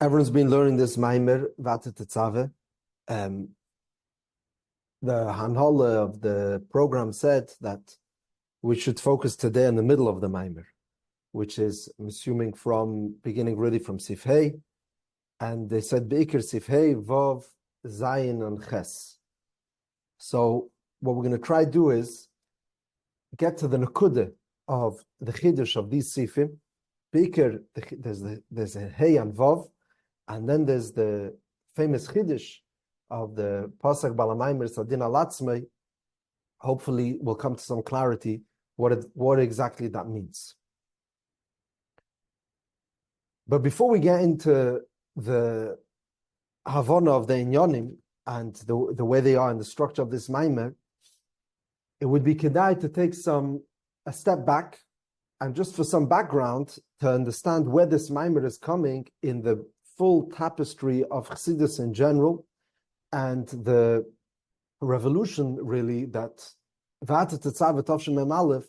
Everyone's been learning this Mamer V'Ato Tetzaveh. The Hanhala of the program said that we should focus today in the middle of the Mamer, which is, I'm assuming, from beginning really from Sif Hey, and they said Be'ikr Sif Hey, Vav, Zayin, and Ches. So what we're going to try to do is get to the Nakudah of the Chiddush of these Sifim. Be'ikr, there's a Hey and Vav, and then there's the famous Chiddush of the Pasuk Balamaymer Sadin Alatzmei. Hopefully we'll come to some clarity what exactly that means. But before we get into the Havana of the Inyanim and the way they are in the structure of this Maimer, it would be kedai to take a step back and just for some background to understand where this Maimer is coming in the full tapestry of Chassidus in general and the revolution really that V'Ato Tetzaveh Tavshin Mem Aleph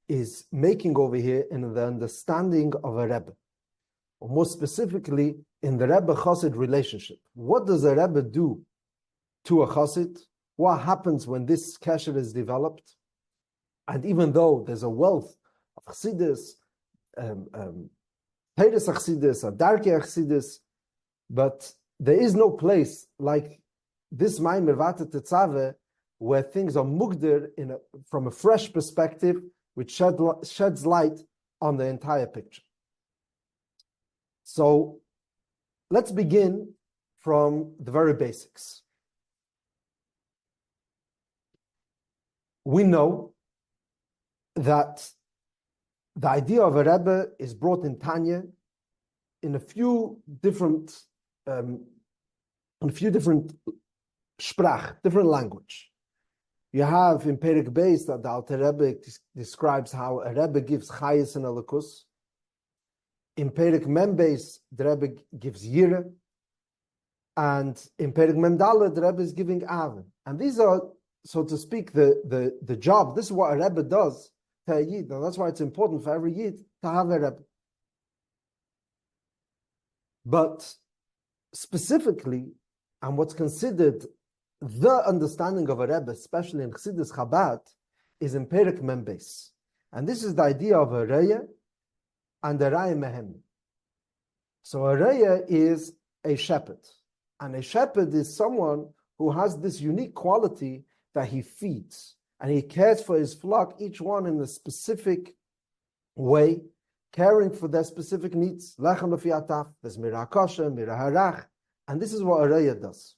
is making over here in the understanding of a Rebbe, or more specifically in the Rebbe-Chassid relationship. What does a Rebbe do to a Chassid? What happens when this kesher is developed? And even though there's a wealth of Chassidus, Teres Chassidus, Adarke Chassidus, but there is no place like this Mamer V'Ato Tetzaveh where things are mugdir from a fresh perspective, which sheds light on the entire picture. So let's begin from the very basics. We know that the idea of a Rebbe is brought in Tanya in a few different sprach, different language. You have in Perek Beis that the Alter Rebbe describes how a Rebbe gives Chayes and Elikus. In Perek Mem Beis, the Rebbe gives Yira. And in Perek Mem Daled, the Rebbe is giving Ave. And these are, so to speak, the job. This is what a Rebbe does to a Yid. And that's why it's important for every Yid to have a Rebbe. But specifically, and what's considered the understanding of a Rebbe, especially in Chassidus Chabad, is in Perek Mem Beis. And this is the idea of a Raya and a Raya Mehemne. So a Raya is a shepherd. And a shepherd is someone who has this unique quality that he feeds. And he cares for his flock, each one in a specific way, caring for their specific needs. Lechem lefi ataf, there's mirah kosher, mirah harach. And this is what a Raya does.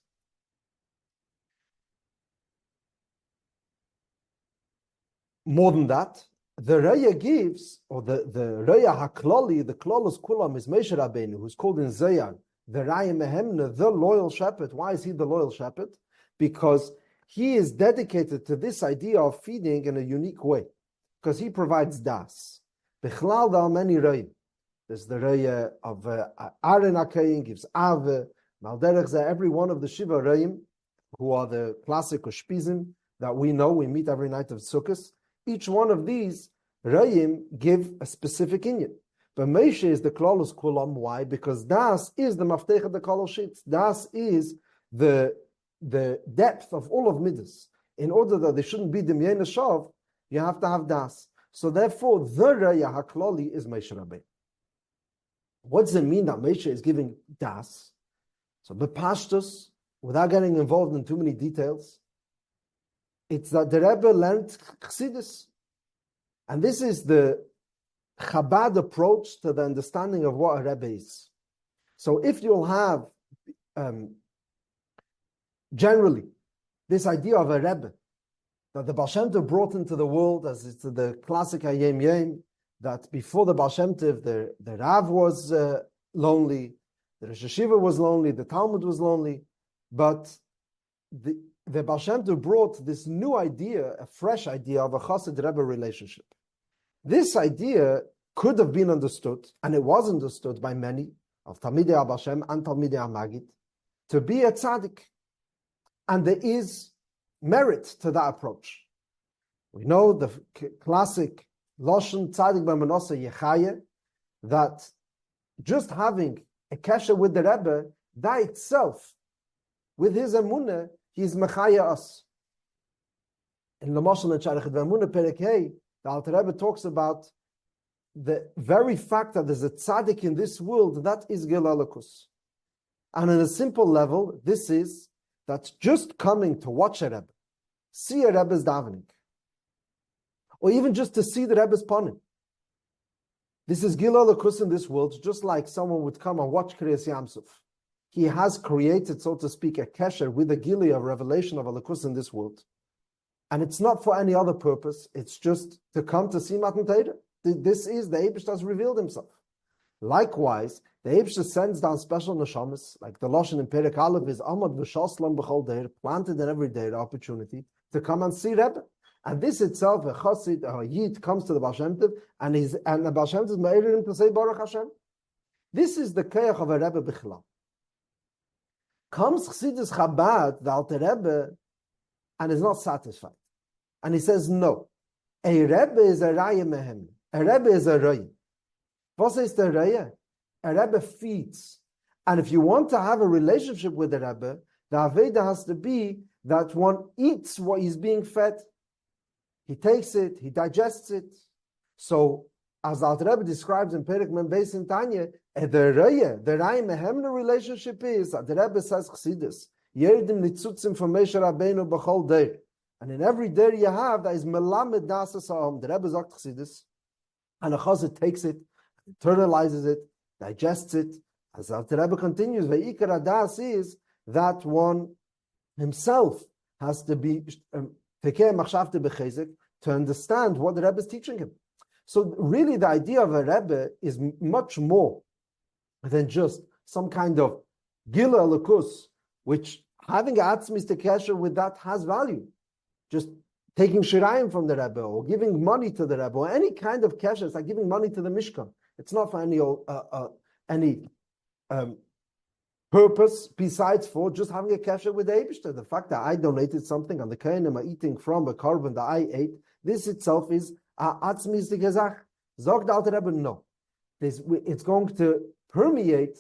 More than that, the Raya gives, or the Raya HaKlali, the Klolos Kulam is Moshe Rabbeinu, who's called in Zayar, the Raya Mehemne, the loyal shepherd. Why is he the loyal shepherd? Because he is dedicated to this idea of feeding in a unique way, because he provides das. Bichlal, there are many Raya. There's the Raya of Aaron HaKayin, gives Ave, Malderech, every one of the Shiva Rayim, who are the classic Ushpizim that we know, we meet every night of Sukkot. Each one of these Rayim give a specific inyan. But Moshe is the Klolos Kulam. Why? Because Das is the Maftech of the Kolol Shitz. Das is the depth of all of Midas. In order that there shouldn't be Demyena Shav, you have to have Das. So therefore, the Raya HaKlali is Moshe Rabbeinu. What does it mean that Moshe is giving Das? So Bepashtus, without getting involved in too many details, it's that the Rebbe learned Chassidus. And this is the Chabad approach to the understanding of what a Rebbe is. So if you'll have, generally, this idea of a Rebbe, that the Baal Shem Tov brought into the world, as it's the classic Hayem Yem, that before the Baal Shem Tov, the Rav was lonely, the Rosh Hashiva was lonely, the Talmud was lonely, but the Baal Shem Tov brought this new idea, a fresh idea of a Chassid Rebbe relationship. This idea could have been understood, and it was understood by many of Talmidei Baal Shem and Talmidei Magid, to be a tzaddik. And there is merit to that approach. We know the classic Lashon Tzaddik B'Manosa Yechaya, that just having a kesher with the Rebbe, that itself, with his emunah, he's mechaya us. In the Mashal and Sharech V'Emunah Perek Hey, the Alter Rebbe talks about the very fact that there's a tzaddik in this world, that is Gilalakus. And on a simple level, this is that just coming to watch a Rebbe, see a Rebbe's davening, or even just to see the Rebbe's panim. This is Gilalakus in this world, just like someone would come and watch Kriyas Yamsuf. He has created, so to speak, a kesher with a gili of revelation of Alakus in this world. And it's not for any other purpose, it's just to come to see Matan Torah. This is the Eibush has revealed himself. Likewise, the Eibush sends down special neshamas, like the Lashon in Perek Aleph is Amad V'Shaslam B'chol Deir, planted in every day, the opportunity to come and see Rebbe. And this itself, a Chassid, a Yid, comes to the Baal Shem Tov, and the Baal Shem Tov is ma'arid him to say Baruch Hashem. This is the Kayach of a Rebbe B'chla. Comes Chassidus Chabad, the Alter Rebbe, and is not satisfied. And he says, no. A Rebbe is a Raya Mehemne. A Rebbe is a Raya. What is the Raya? A Rebbe feeds. And if you want to have a relationship with the Rebbe, the Aveda has to be that one eats what is being fed. He takes it, he digests it. So, as Alter Rebbe describes in Perek Mem Beis in Tanya, the Raya Mehemne relationship is that the Rebbe says Chassidus, Yerdim nitzutzim from Moshe Rabbeinu b'chol deir. And in every day you have, that is melamed dasas ha'om. The Rebbe sagt Chassidus, and a Chazak takes it, internalizes it, digests it. As the Rebbe continues, ve'ikar adas is that one himself has to be tekeh machshavte b'chezek to understand what the Rebbe is teaching him. So really the idea of a Rebbe is much more than just some kind of gila alakus, which having atzmis tekesher with that has value. Just taking shirayim from the Rebbe, or giving money to the Rebbe, or any kind of kesher, it's like giving money to the Mishkan. It's not for any purpose besides for just having a kesher with the Eibishter. The fact that I donated something and the Kohanim are eating from a korban that I ate, this itself is atzmis tegezach. Zog the Alter Rebbe, no. It's going to permeate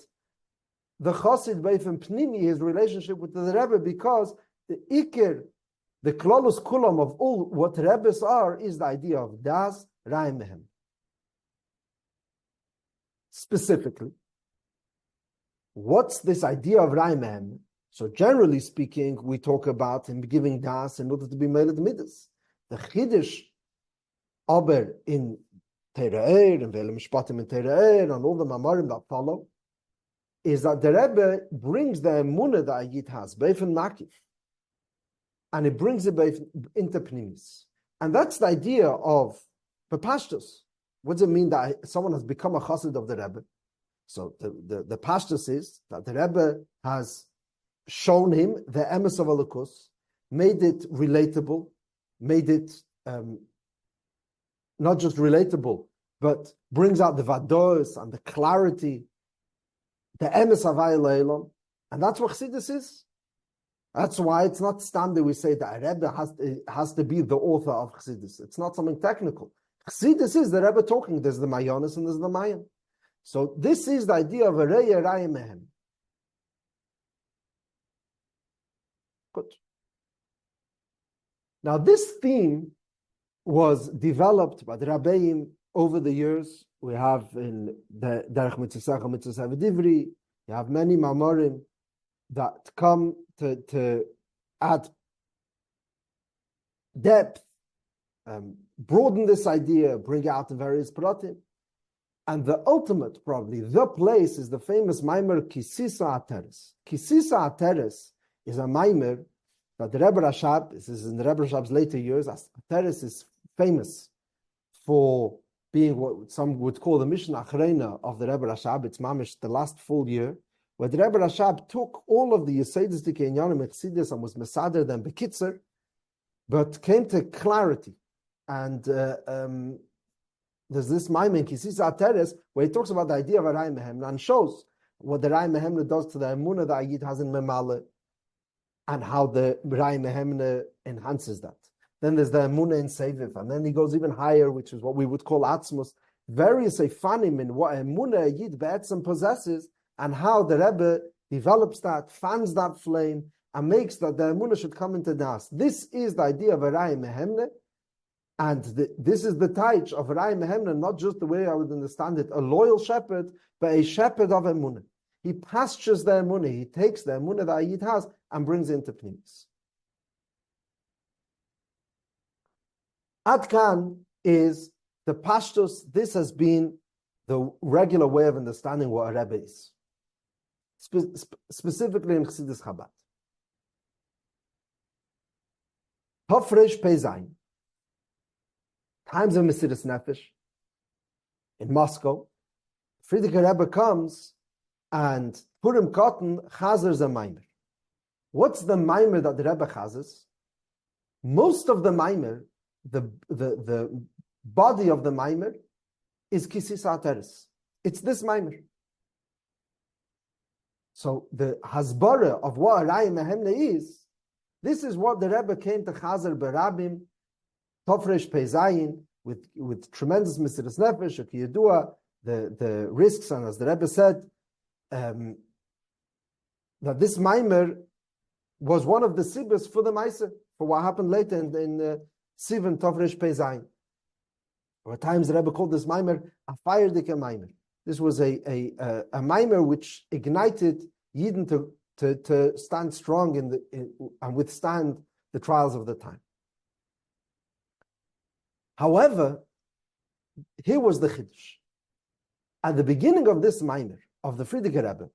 the Chassid Beifim Pnimi, his relationship with the Rebbe, because the Iker, the Klolus Kulam of all what Rebbes are, is the idea of Das Raya Mehemne. Specifically, what's this idea of Raya Mehemne? So generally speaking, we talk about him giving Das in order to be Meled Midas. The Chiddush Aber in Tere'er, and Vele Mishpatim in Tere'er, and all the Mamarim that follow, is that the Rebbe brings the emunah that a Yid has, Beifin Makif, and it brings it into Pnimis. And that's the idea of Pashtus. What does it mean that someone has become a chassid of the Rebbe? So the Pashtus is that the Rebbe has shown him the emes of Elokus, made it relatable, made it not just relatable, but brings out the vados and the clarity, the emes havai le'elam, and that's what Chassidus is. That's why it's not standard we say that a Rebbe has to be the author of Chassidus. It's not something technical. Chassidus is the Rebbe talking. There's the Mayonis and there's the Mayan. So this is the idea of a Raya Mehemne. Good. Now this theme was developed by the Rabbeim over the years. We have in the Derech Mitzvah Mitzvah Divri, you have many Mamorim that come to add depth, broaden this idea, bring out the various pratim. And the ultimate, probably, the place is the famous Mamer Kisisa Ateres. Kisisa Ateres is a Mamer that the Rebbe Rashab, this is in the Rebbe Rashab's later years, Ateres is famous for being what some would call the Mishnah Achrena of the Rebbe Rashab. It's mamish the last full year, where the Rebbe Rashab took all of the Yesodis Dikei Inyanim Chassidus and was mesader them bekitzer, but came to clarity. And there's this Maimon Kisisa Ateres where he talks about the idea of a Raya Mehemne and shows what the Raya Mehemne does to the emunah that a Yid has in Memale, and how the Raya Mehemne enhances that. Then there's the emunah in Seviv, and then he goes even higher, which is what we would call Atzmus. Various Eifanim in what emunah a Yid Be'etzem possesses and how the Rebbe develops that, fans that flame, and makes that the emunah should come into das. This is the idea of a Raya Mehemne, and this is the taich of a Raya Mehemne, not just the way I would understand it, a loyal shepherd, but a shepherd of emunah. He pastures the emunah, he takes the emunah that Ayid has and brings it into pnimis. Adkan is the pashtus. This has been the regular way of understanding what a Rebbe is, specifically in Chassidus Chabad. Hofresh Peizayin, times of Mesiras Nefesh, in Moscow, Frierdiker Rebbe comes and Purim Cotton chazers a Mamer. What's the Mamer that the Rebbe chazers? Most of the Mamer, the body of the Mamer, is Kisis Ateres. It's this Mamer. So the Hasbara of what Raya Mehemne is, this is what the Rebbe came to Chazer Berabim, Tofresh Peizayin, with tremendous Mesiras Nefesh, Yedua, the risks, and as the Rebbe said, that this Maimer was one of the sibas for the Meiser, for what happened later in Sivan Tofresh Peizayin. At times the Rebbe called this Maimer a fire dike Maimer. This was a Maimer which ignited Yidden to stand strong and withstand the trials of the time. However, here was the Chiddush. At the beginning of this Maimer, of the Frierdiker Rebbe,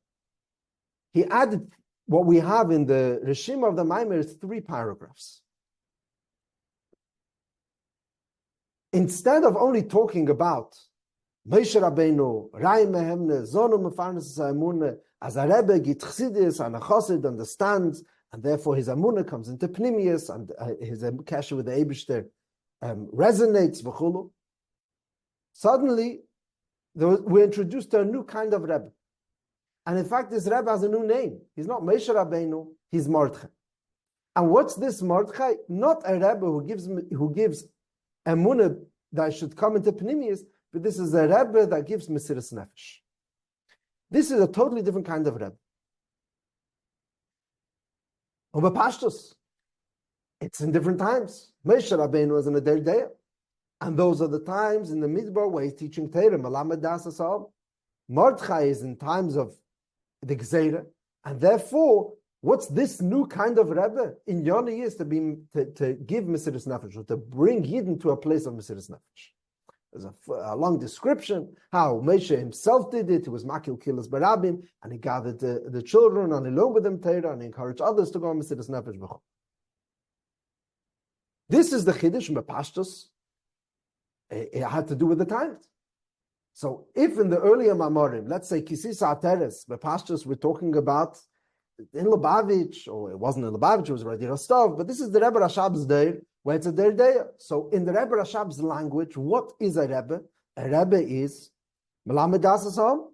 he added what we have in the Rishim of the Maimer is 3 paragraphs. Instead of only talking about Moshe Rabbeinu, Raya Mehemne, Zono Mefarnes Emunah, as a Rebbe git Chassidus and a Chassid understands, and therefore his Emunah comes into Pnimius, and his kasher with the Eibishter resonates, v'chulu. Suddenly, we're introduced to a new kind of Rebbe. And in fact, this Rebbe has a new name. He's not Moshe Rabbeinu, he's Mordechai. And what's this Mordechai? Not a Rebbe who gives Emunah that should come into Pnimius, but this is a Rebbe that gives Mesiras Nefesh. This is a totally different kind of Rebbe. Over Pashtus, it's in different times. Moshe Rabbeinu was in a Derdeya. And those are the times in the Midbar where he's teaching Torah, Melamed Das Asal. Mordechai is in times of the Gzeira. And therefore, what's this new kind of Rebbe? In Yoni is to give Mesiras Nefesh, or to bring Yidden to a place of Mesiras Nefesh. There's a long description how Moshe himself did it. He was Makil Kilas Barabim, and he gathered the children, and he learned with them Torah, and he encouraged others to go on Mesiras Nefesh. This is the Chiddush Mepashtus. It had to do with the times. So if in the earlier Mamorim, let's say Kisis Ateres, Mepashtus, we're talking about in Lubavitch, or it wasn't in Lubavitch, it was already Rostov, but this is the Rebbe Rashab's day, where it's a Derdeya. So in the Rebbe Rashab's language, what is a Rebbe? A Rebbe is Melamed Das Asam.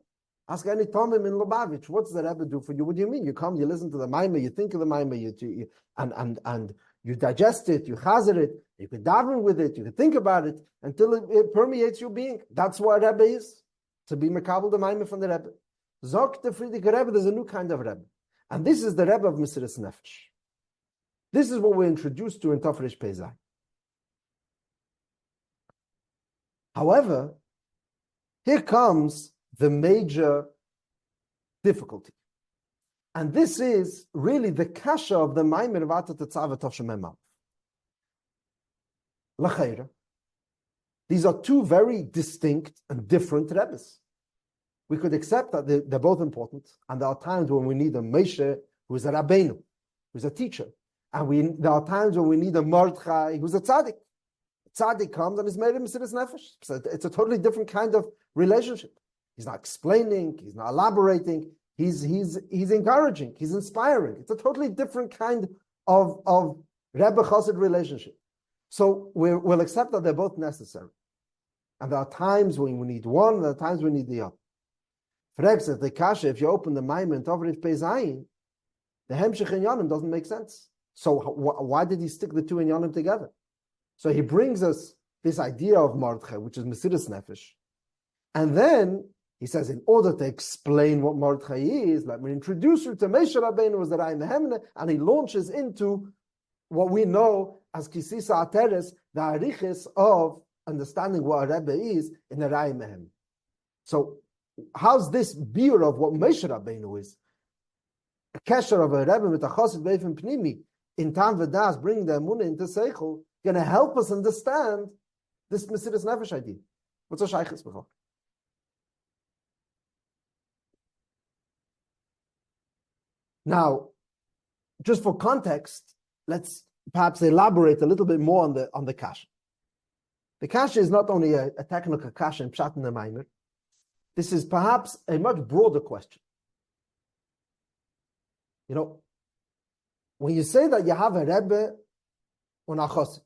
Ask any Tomim in Lubavitch, what's the Rebbe do for you? What do you mean? You come, you listen to the Maimah, you think of the Maimah, and you digest it, you chazer it, you can daven with it, you can think about it until it permeates your being. That's what a Rebbe is, to be mekabel the Maimah from the Rebbe. Zok the Frierdiker Rebbe, there's a new kind of Rebbe. And this is the Rebbe of Mesiras Nefesh. This is what we're introduced to in Tofresh Peizayin. However, here comes the major difficulty. And this is really the kasha of the Mamer V'Ato Tetzaveh Toshememam. L'cheira. These are 2 very distinct and different Rebbes. We could accept that they're both important, and there are times when we need a Moshe who is a Rabbeinu, who's a teacher, and there are times when we need a Mordechai who's a tzaddik. Tzaddik comes and is made of Mesiras Nefesh. So it's a totally different kind of relationship. He's not explaining, he's not elaborating, he's encouraging, he's inspiring. It's a totally different kind of Rebbe Chassid relationship. So we'll accept that they're both necessary. And there are times when we need one, and there are times we need the other. For example, the kasha, if you open the Maimon and Tofresh Peizayin, the Hemshech and Yonim doesn't make sense. So why did he stick the 2 in Yonim together? So he brings us this idea of Mordechai, which is Mesiras Nefesh. And then He says, in order to explain what Mordechai is, let me introduce you to Moshe Rabbeinu as the Raya Mehemne, and he launches into what we know as Kisisa Ateres, the arichis of understanding what a Rebbe is in the Raya Mehemne. So, how's this beer of what Moshe Rabbeinu is? A kesher of a Rebbe with a chosid beifim pnimi in Tam V'das, bringing the emunah into Seichel, going to help us understand this Mesiras Nefesh idea. What's a shaykhis before? Now, just for context, let's perhaps elaborate a little bit more on the kasha. The kasha is not only a technical kasha in Pshat and the Mamer. This is perhaps a much broader question. You know, when you say that you have a Rebbe on a chosid,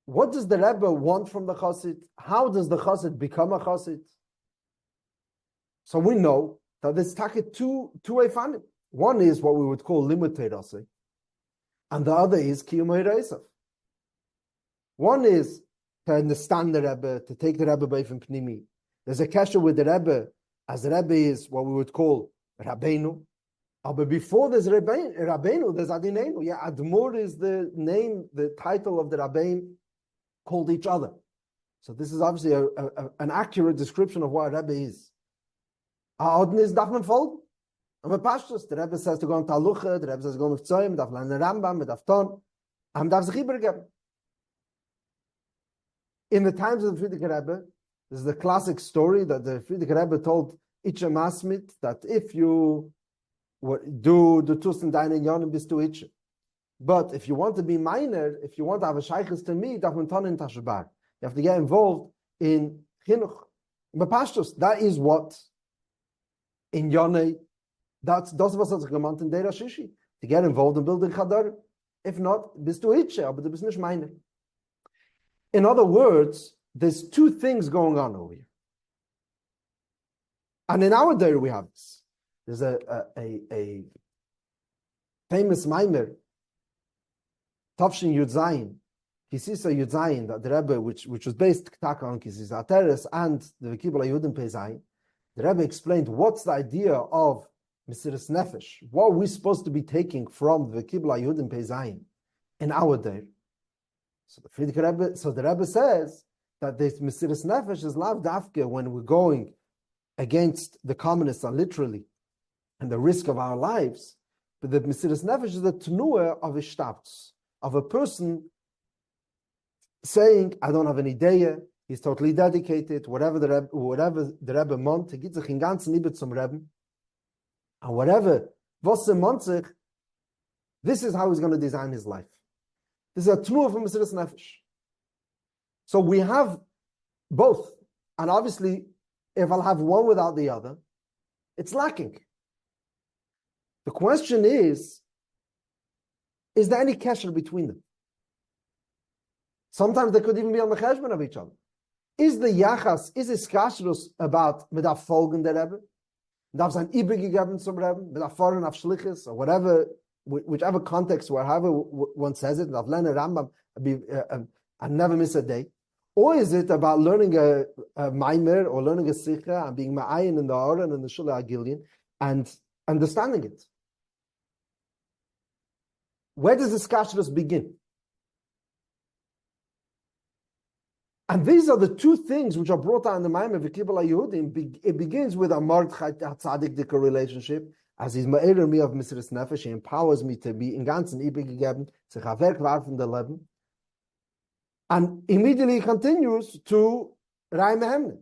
what does the Rebbe want from the chosid? How does the chosid become a chosid? So we know that there's two-way fanim. One is what we would call limud teiraseh, and the other is kiyum ha'reisaf. One is to understand the Rebbe, to take the Rebbe away from pnimi. There's a kasha with the Rebbe, as the Rebbe is what we would call Rabbeinu. But before there's Rabbeinu, there's Adinenu. Yeah, Admor is the name, the title of the Rabbein called each other. So this is obviously an accurate description of what a Rebbe is. Adin is darf man folgen. Aber Pashtus, the Rebbe says to go on Taluche, the Rebbe says to go on Tzayim, darf lernen Rambam, darf Ton, darf sich übergeben. In the times of the Frierdiker Rebbe, this is the classic story that the Frierdiker Rebbe told Itche Masmit, that if you do the Tusten deinen Yonim bist du Itche. But if you want to be minor, if you want to have a shaykhis to me, darf man Ton in Tashbar. You have to get involved in Chinuch. But Pashtus, that is what in Yonei, that's was hat sich gemeint in der Shishi. To get involved in building Chadar. If not, bist du Itche, aber du bist nicht minor. In other words, there's two things going on over here. And in our day we have this. There's a famous Mamer, Tavshin Yud Zayin, Kisisa Yud Zayin, that the Rebbe, which was based on Kisisa Ateres and the Kibbutz Yehudim Pei Zayin, the Rebbe explained what's the idea of Mesiras Nefesh. What are we supposed to be taking from the Kibbutz Yehudim Pei Zayin in our day? So the Rebbe says that this Mesiras Nefesh is lav dafke when we're going against the communists literally and the risk of our lives. But the Mesiras Nefesh is the tenuah of ishtabts, of a person saying, I don't have any idea, he's totally dedicated, whatever the Rebbe meant, he geht sich in ganzen Liebe zum Rebbe, and whatever, was meant sich, this is how he's going to design his life. This is a tenuah from Mesiras Nefesh. So we have both. And obviously, if I'll have one without the other, it's lacking. The question is there any kesher between them? Sometimes they could even be on the cheshbon of each other. Is the yachas, is es kashrus about mit folgen der Rebbe? Darf sein übergegeben zum Rebbe? Mit foreign auf Shlichus, or whatever, whichever context, wherever one says it, I've learned a Rambam, I never miss a day. Or is it about learning a Maimer or learning a Sikha and being Ma'ayin in the Oren and the Shula Agilian and understanding it? Where does this kashrus begin? And these are the two things which are brought out in the Mamer V'Kibbutz Yehudim. It begins with a Mordechai Tzaddik relationship, as he's ma'erer me of Mesiras Nefesh, he empowers me to be in ganzen übergegeben, sich a Werk werfen der Leben. And immediately he continues to Raya Mehemne.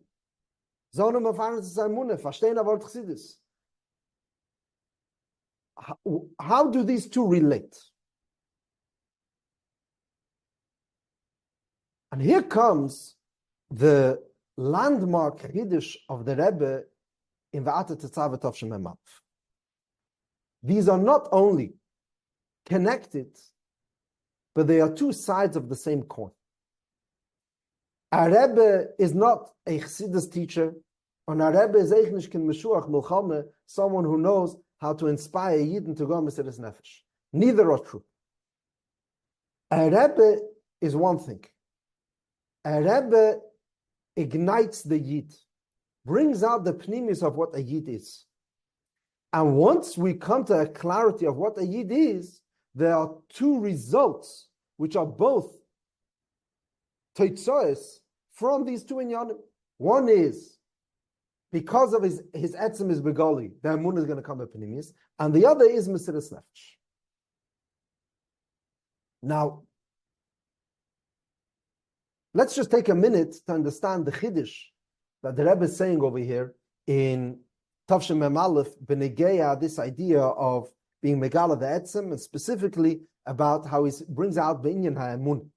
Zonen erfahren zu sein Munne, verstehen aber Chassidus. How do these two relate? And here comes the landmark Chiddush of the Rebbe in V'Ato Tetzaveh Tovshem Memav. These are not only connected, but they are two sides of the same coin. A Rebbe is not a Chassidus teacher, and a Rebbe is eigentlich ken Meshuach Milchame, someone who knows how to inspire Yidden to go Mesiras Nefesh. Neither are true. A Rebbe is one thing. A Rebbe ignites the Yid, brings out the pnimis of what a Yid is. And once we come to a clarity of what a Yid is, there are two results which are both teitzois from these two inyanim. One is because of his etzem is begoli, the emunah is going to come up pnimis, and the other is mesiras nefesh. Now, let's just take a minute to understand the chiddush that the Rebbe is saying over here in Tavshem Mem Aleph B'negeya, this idea of being megala the etzem, and specifically about how he brings out b'inyan ha'emun.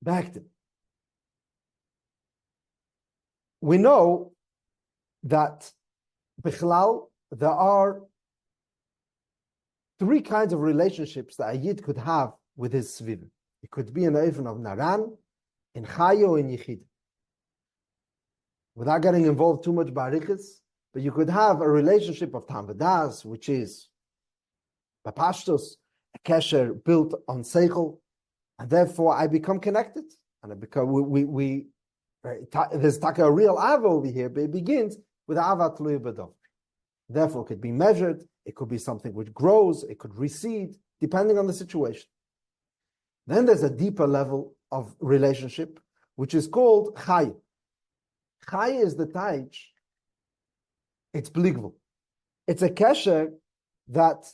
Back to, we know that bichlal there are three kinds of relationships that a Yid could have with his Sivan. It could be an oven of Naran, in Chayo, in Yichid. Without getting involved too much barichas, but you could have a relationship of Tam V'das, which is Bapashtos, a kesher built on Seichel, and therefore I become connected. And I become, there's a real Ava over here, but it begins with Ava Tluya B'Dov. Therefore, it could be measured, it could be something which grows, it could recede, depending on the situation. Then there's a deeper level of relationship, which is called Chay. Chay is the taich, it's bligvul. It's a kesher that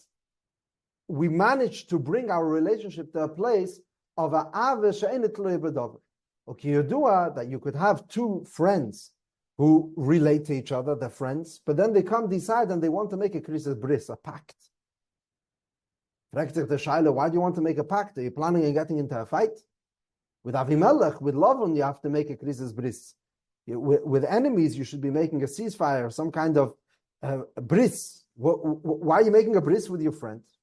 we manage to bring our relationship to a place of a ave she'ein tluya b'davar. Okay, that you could have two friends who relate to each other, they're friends, but then they come decide and they want to make a krisis bris, a pact. Why do you want to make a pact? Are you planning on getting into a fight? With Avimelech, with Lavan, you have to make a krisis bris. With enemies, you should be making a ceasefire, some kind of bris. Why are you making a bris with your friends?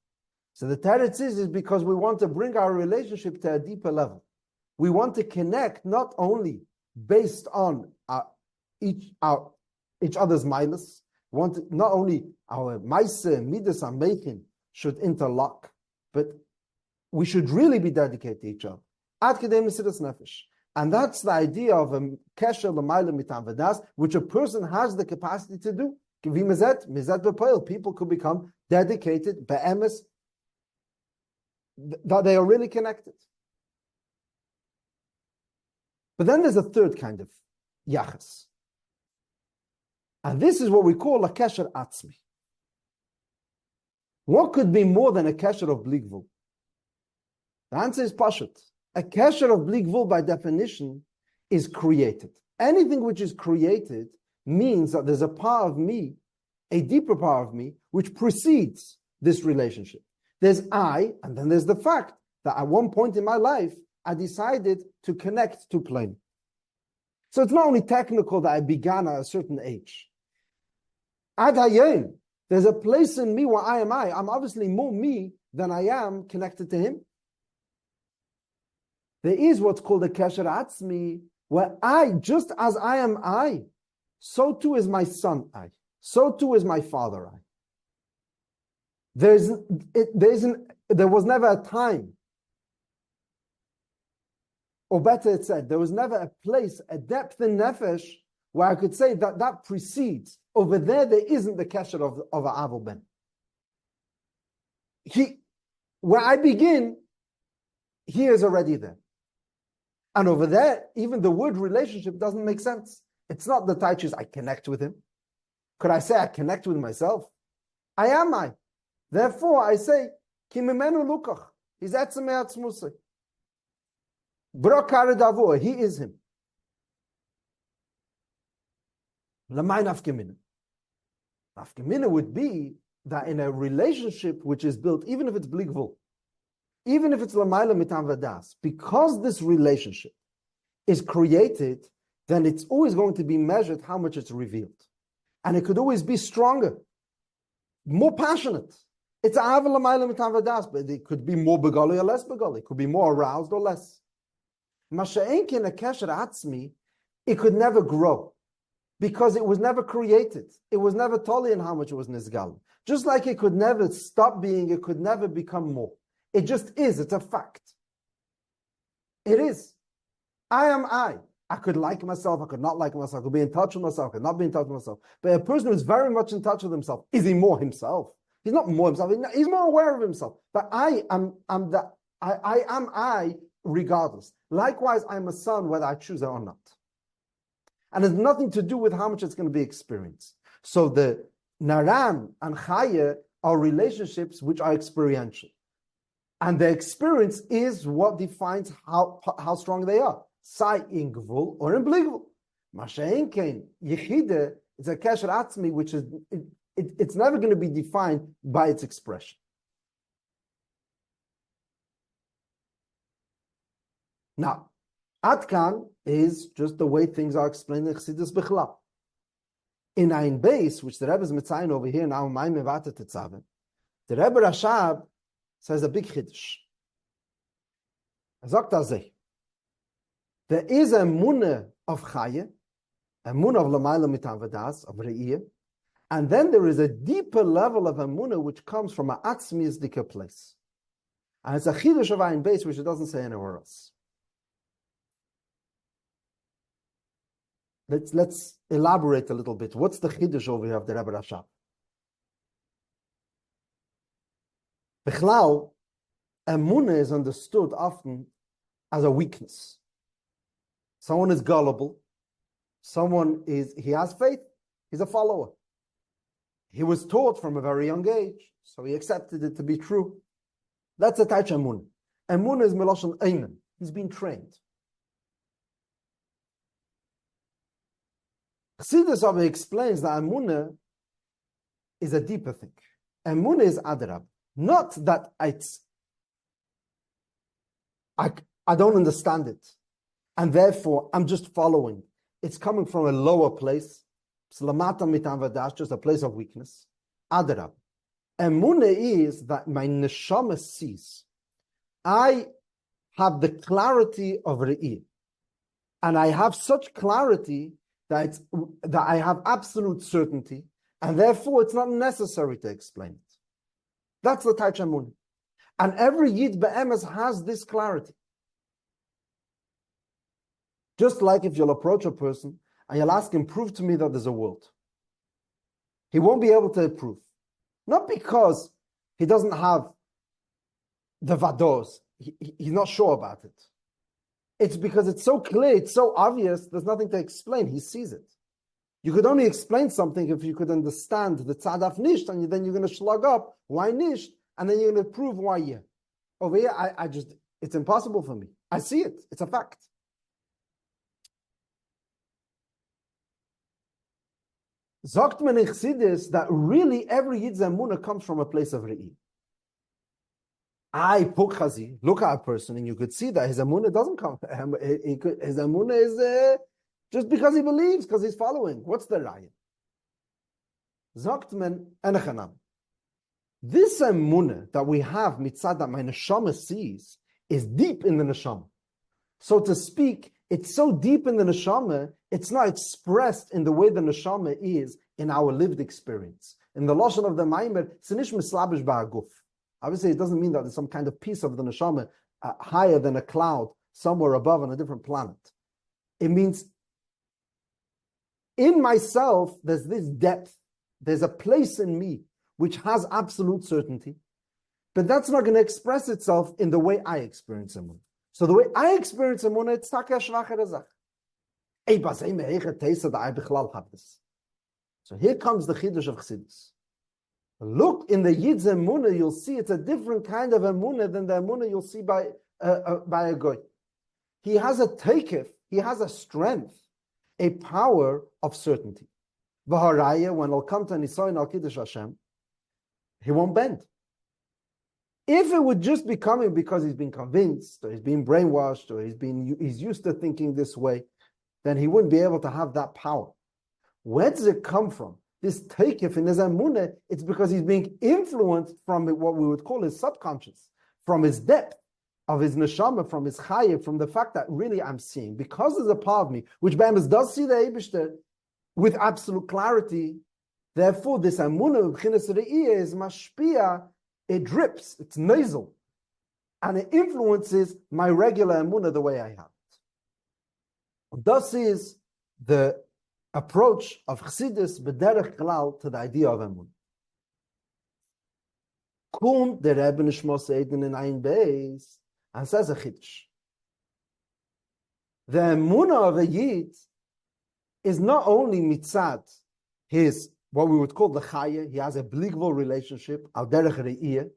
So the teretz is because we want to bring our relationship to a deeper level. We want to connect not only based on each other's milas. We want to, not only our maise, midas, and meikin should interlock, but we should really be dedicated to each other. Ad kedei mesiras nefesh. And that's the idea of a kesher l'mayla mitam v'das, which a person has the capacity to do. Mizet b'poil. People could become dedicated, be'emes, that they are really connected. But then there's a third kind of yachas. And this is what we call a kesher atzmi. What could be more than a kesher of bligvul? The answer is pashut. A kesher of bligvul, by definition, is created. Anything which is created means that there's a part of me, a deeper part of me, which precedes this relationship. There's I, and then there's the fact that at one point in my life, I decided to connect to plane. So it's not only technical that I began at a certain age. Ad hayom, there's a place in me where I am I. I'm obviously more me than I am connected to him. There is what's called a kesher atzmi, where I, just as I am I, so too is my son I. So too is my father I. There was never a time, or better it said, there was never a place, a depth in nefesh, where I could say that precedes. Over there isn't the kesher of a Avel Ben. Where I begin, he is already there. And over there, even the word relationship doesn't make sense. It's not the taichis I connect with him. Could I say I connect with myself? I am I. Therefore, I say, Ki mimenu lukach. He's etzem me'atzmusei. Bro kare davor. He is him. Lamai nafkemina. Nafkemina would be that in a relationship which is built, even if it's bligvul, even if it's lamayla mitam vadas, because this relationship is created, then it's always going to be measured how much it's revealed. And it could always be stronger, more passionate. It's ava lamayla mitam vadas, but it could be more begali or less begali. It could be more aroused or less. Masha'enkin a kesher atzmi, it could never grow, because it was never created. It was never totally in how much it was nizgal. Just like it could never stop being, it could never become more. It just is, it's a fact. It is. I am I. I could like myself, I could not like myself, I could be in touch with myself, I could not be in touch with myself. But a person who's very much in touch with himself, is he more himself? He's not more himself, he's more aware of himself. But I am I regardless. Likewise, I'm a son whether I choose it or not. And it's nothing to do with how much it's going to be experienced. So the Naran and Chaya are relationships which are experiential. And the experience is what defines how strong they are. Sai in Gvul or in Bligvul. Mashain Kain, Yechide, it's a Kesher Atzmi, which is, it's never going to be defined by its expression. Now, Atkan is just the way things are explained in Chassidus Bichlal. In Ein Beis, which the Rebbe is mitzayin over here now, Mamer V'Ato Tetzaveh, the Rebbe Rashab says a big chiddush. Sagt azeh. There is a munah of Chaya, a munah of Lamayla Mitam Vadas, of Raya, and then there is a deeper level of a munah which comes from an atzmizdika place. And it's a chiddush of Ein Beis which it doesn't say anywhere else. Let's elaborate a little bit. What's the chiddush over here of the Rebbe Rashab? Bichlal, emunah is understood often as a weakness. Someone is gullible. He has faith. He's a follower. He was taught from a very young age, so he accepted it to be true. That's a type of emunah. Emunah is melashon eimen. He's been trained. Chassidus Rabbi explains that emunah is a deeper thing. Emunah is adrab. Not that I don't understand it, and therefore I'm just following. It's coming from a lower place. Slamata mitam vadash, just a place of weakness. Adrab. Emunah is that my neshama sees. I have the clarity of Raya, and I have such clarity that I have absolute certainty, and therefore it's not necessary to explain it. That's the Taich Emunah. And every Yid Be'emes has this clarity. Just like if you'll approach a person and you'll ask him, prove to me that there's a world. He won't be able to prove. Not because he doesn't have the vados. He's not sure about it. It's because it's so clear, it's so obvious, there's nothing to explain. He sees it. You could only explain something if you could understand the tzadaf nisht, and then you're going to slug up why nisht, and then you're going to prove why yeah. Over here, it's impossible for me. I see it. It's a fact. Zogt men in Chassidus that really every Yid's emunah comes from a place of Raya. I pukhazi, look at a person and you could see that his emunah doesn't come. His emunah is just because he believes, because he's following. What's the Raya? Zogt men enechanam. This emunah that we have mitzad that my neshama sees is deep in the neshama. So to speak, it's so deep in the neshama, it's not expressed in the way the neshama is in our lived experience. In the lashon of the Mamer, sinish mislabish ba'aguf. Obviously, it doesn't mean that there's some kind of piece of the neshama higher than a cloud, somewhere above on a different planet. It means in myself, there's this depth. There's a place in me which has absolute certainty, but that's not going to express itself in the way I experience emunah. So the way I experience emunah, it's takesh v'acher ezach. So here comes the chiddush of Chassidus. Look in the Yid's emunah, you'll see it's a different kind of emunah than the emunah you'll see by a goy. He has a teikif, he has a strength, a power of certainty. Raya, when it'll come to Nisayin al Kiddush Hashem, he won't bend. If it would just be coming because he's been convinced, or he's been brainwashed, or he's used to thinking this way, then he wouldn't be able to have that power. Where does it come from? This teikif in his emunah, it's because he's being influenced from what we would call his subconscious, from his depth of his neshama, from his chayah, from the fact that really I'm seeing. Because there's a part of me, which Be'emes does see the Eibishter with absolute clarity, therefore this emunah, b'chinas re'iyah, is mashpia, it drips, it's nasal. and it influences my regular emunah the way I have it. Thus is the approach of Chassidus b'derech klal to the idea of emunah. Kum the Rebbe Nishmos Eiden in Ein Beis and says a chiddush. The emunah of a yid is not only mitzad his what we would call the chaya. He has a bligvul relationship al derech re'iyah.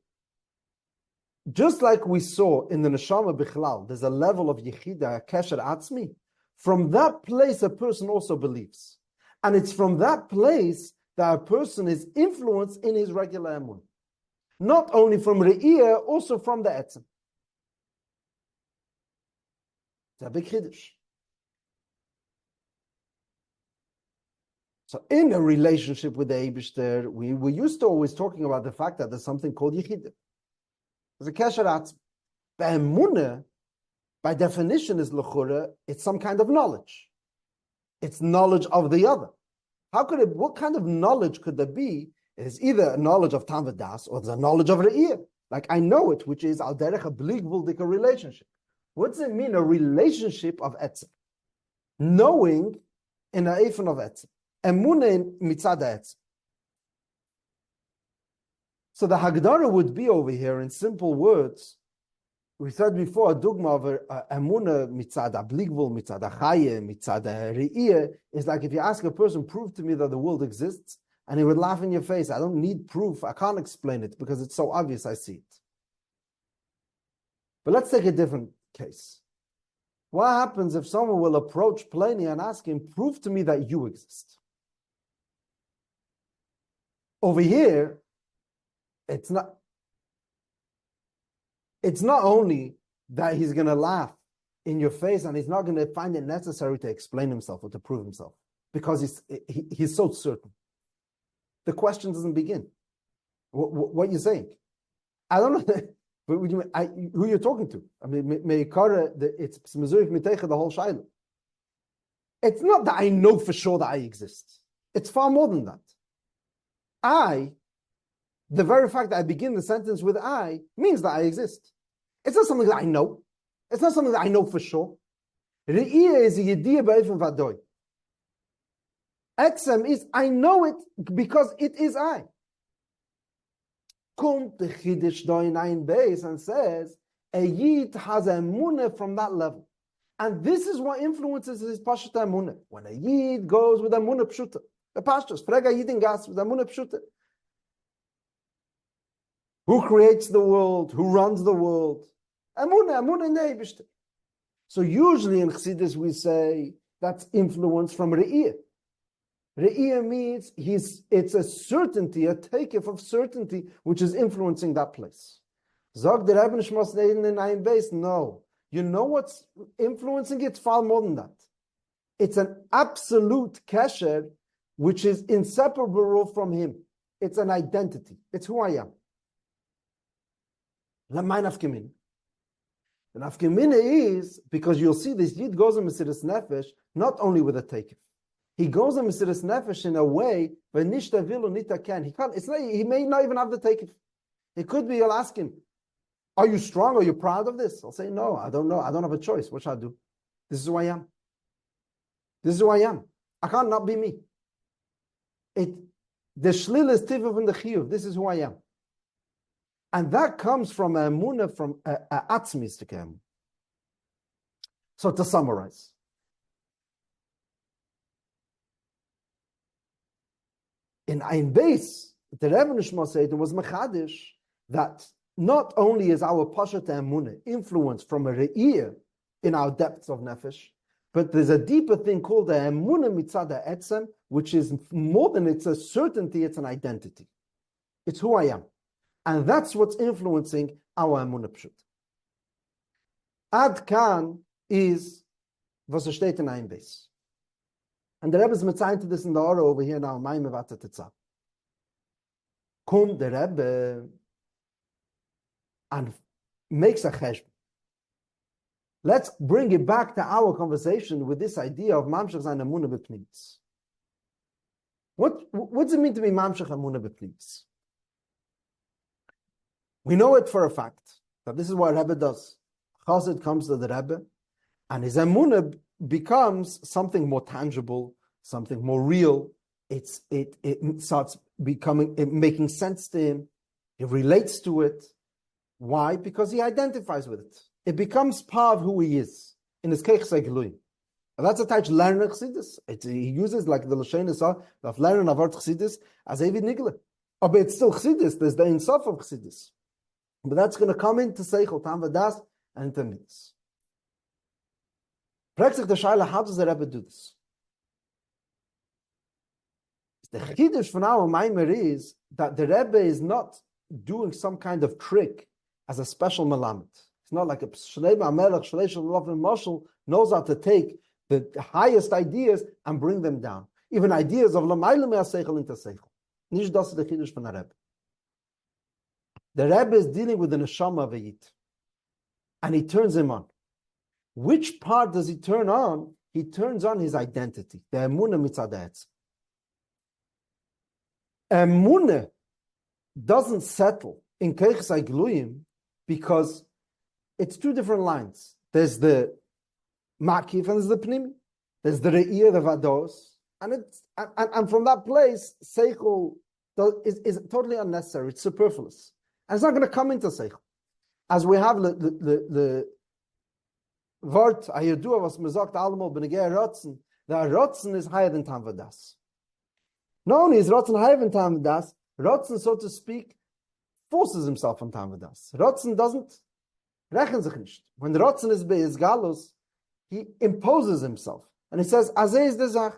Just like we saw in the neshama bichlal, there's a level of yechida, a kesher atzmi. From that place, a person also believes, and it's from that place that a person is influenced in his regular emunah. Not only from re'iyah, also from the etzem. It's a big chiddush. So in a relationship with the Eibishter, we used to always talking about the fact that there's something called Yechidah. There's a Kesher Atzmi. Be'emunah, by definition, is L'chura, it's some kind of knowledge. It's knowledge of the other. What kind of knowledge could there be? It is either a knowledge of Tam V'das or there's a knowledge of Re'iyah. Like I know it, which is Al Derech a Bligvul Dika relationship. What does it mean, a relationship of Etzem? Knowing in a Eifon of Etzem. Emunah mitzad ha'etzem. So the Hagdara would be over here in simple words. We said before a dogma of emunah mitzad ha'bligvul, mitzad ha'chaya, mitzad ha're'iyah is like if you ask a person, prove to me that the world exists, and he would laugh in your face. I don't need proof. I can't explain it because it's so obvious I see it. But let's take a different case. What happens if someone will approach Pliny and ask him, prove to me that you exist? Over here, it's not only that he's going to laugh in your face and he's not going to find it necessary to explain himself or to prove himself because he's so certain. The question doesn't begin. What you're saying? I don't know who you're talking to. I mean, it's Missouri Miteicha, the whole Shaila. It's not that I know for sure that I exist. It's far more than that. The very fact that I begin the sentence with I means that I exist. It's not something that I know. It's not something that I know for sure. Re'iyah is a yediyah ba'efim v'adoi. Etzem is I know it because it is I. Kommt the Chiddush do in Ein Beis and says a yid has a emunah from that level. And this is what influences his Pashat emunah. When a yid goes with emunah pshuta, the pastors, frega yidin gas with emunah pshuta. Who creates the world? Who runs the world? Emunah in the Eibishter. So usually in Chassidus we say that's influence from Re'iyah. Re'iyah means it's a certainty, a takeoff of certainty, which is influencing that place. Zog the Rebbe Nishmos Eiden in Ein Beis. No. You know what's influencing it? It's far more than that. It's an absolute kesher, which is inseparable from him. It's an identity. It's who I am. The nafkamina is, because you'll see this Yid goes in Mesiras Nefesh, not only with a takeoff. He goes in Mesiras Nefesh in a way where nishta vilu nita can. He may not even have the takeoff. It could be, you'll ask him, are you strong? Are you proud of this? I'll say, no, I don't know. I don't have a choice. What should I do? This is who I am. This is who I am. I can't not be me. The shlil is tivah from the chiyuv. This is who I am. And that comes from a emunah, from a atzmis to kem. So to summarize, in Ein Beis, the Rebbe Nishmos said it was mechadish that not only is our pashat emunah influenced from a re'iyah in our depths of nefesh, but there's a deeper thing called the emunah mitzad etzem, which is more than it's a certainty, it's an identity. It's who I am. And that's what's influencing our emunah pshut. Ad kan is was steht in Ein Beis. And the Rebbe is mitzayin to this in the order over here now, Mamer V'Ato Tetzaveh. Come the Rebbe and makes a cheshbon. Let's bring it back to our conversation with this idea of mamshech zayin emunah b'pnimis. What does it mean to be mamshech emunah b'pnimis? We know it for a fact That this is what Rebbe does. Chassid comes to the Rebbe, and his emunah becomes something more tangible, something more real. It starts making sense to him. He relates to it. Why? Because he identifies with it. It becomes part of who he is in his keich segluim. And that's a type of learning chassidus. He uses like the Lashon of learning of chassidus as Evid Nigle. But it's still chassidus. There's the insof of chassidus. But that's going to come into seichel, tam v'das, and into mitzvahs. Practically, the shaila, how does the Rebbe do this? The chiddush for now, Mamer, is that the Rebbe is not doing some kind of trick as a special melamed. It's not like a Shlei Ma'amelech, Shlei Shalom Mashal knows how to take the highest ideas and bring them down. Even ideas of Lamayla Me'aseichel into Seichel. Nish das the chiddush for the Rebbe. The Rebbe is dealing with the neshama of a yid, and he turns him on. Which part does he turn on? He turns on his identity. The emunah mitzad ha'etzem. Emunah doesn't settle in keich sagluyim because it's two different lines. There's the makif and there's the pnimi. There's the re'iyah, the vados, and from that place, seichel is totally unnecessary. It's superfluous. And it's not going to come into seichel. As we have the word, ayedua was mezakt almo b'negei rotzen, the rotzen is higher than tam v'das. Not only is rotzen higher than tam v'das, rotzen, so to speak, forces himself on tam v'das. Rotzen doesn't rechen sich nicht. When the rotzen is beis galus, he imposes himself. And he says, azeh is the zach,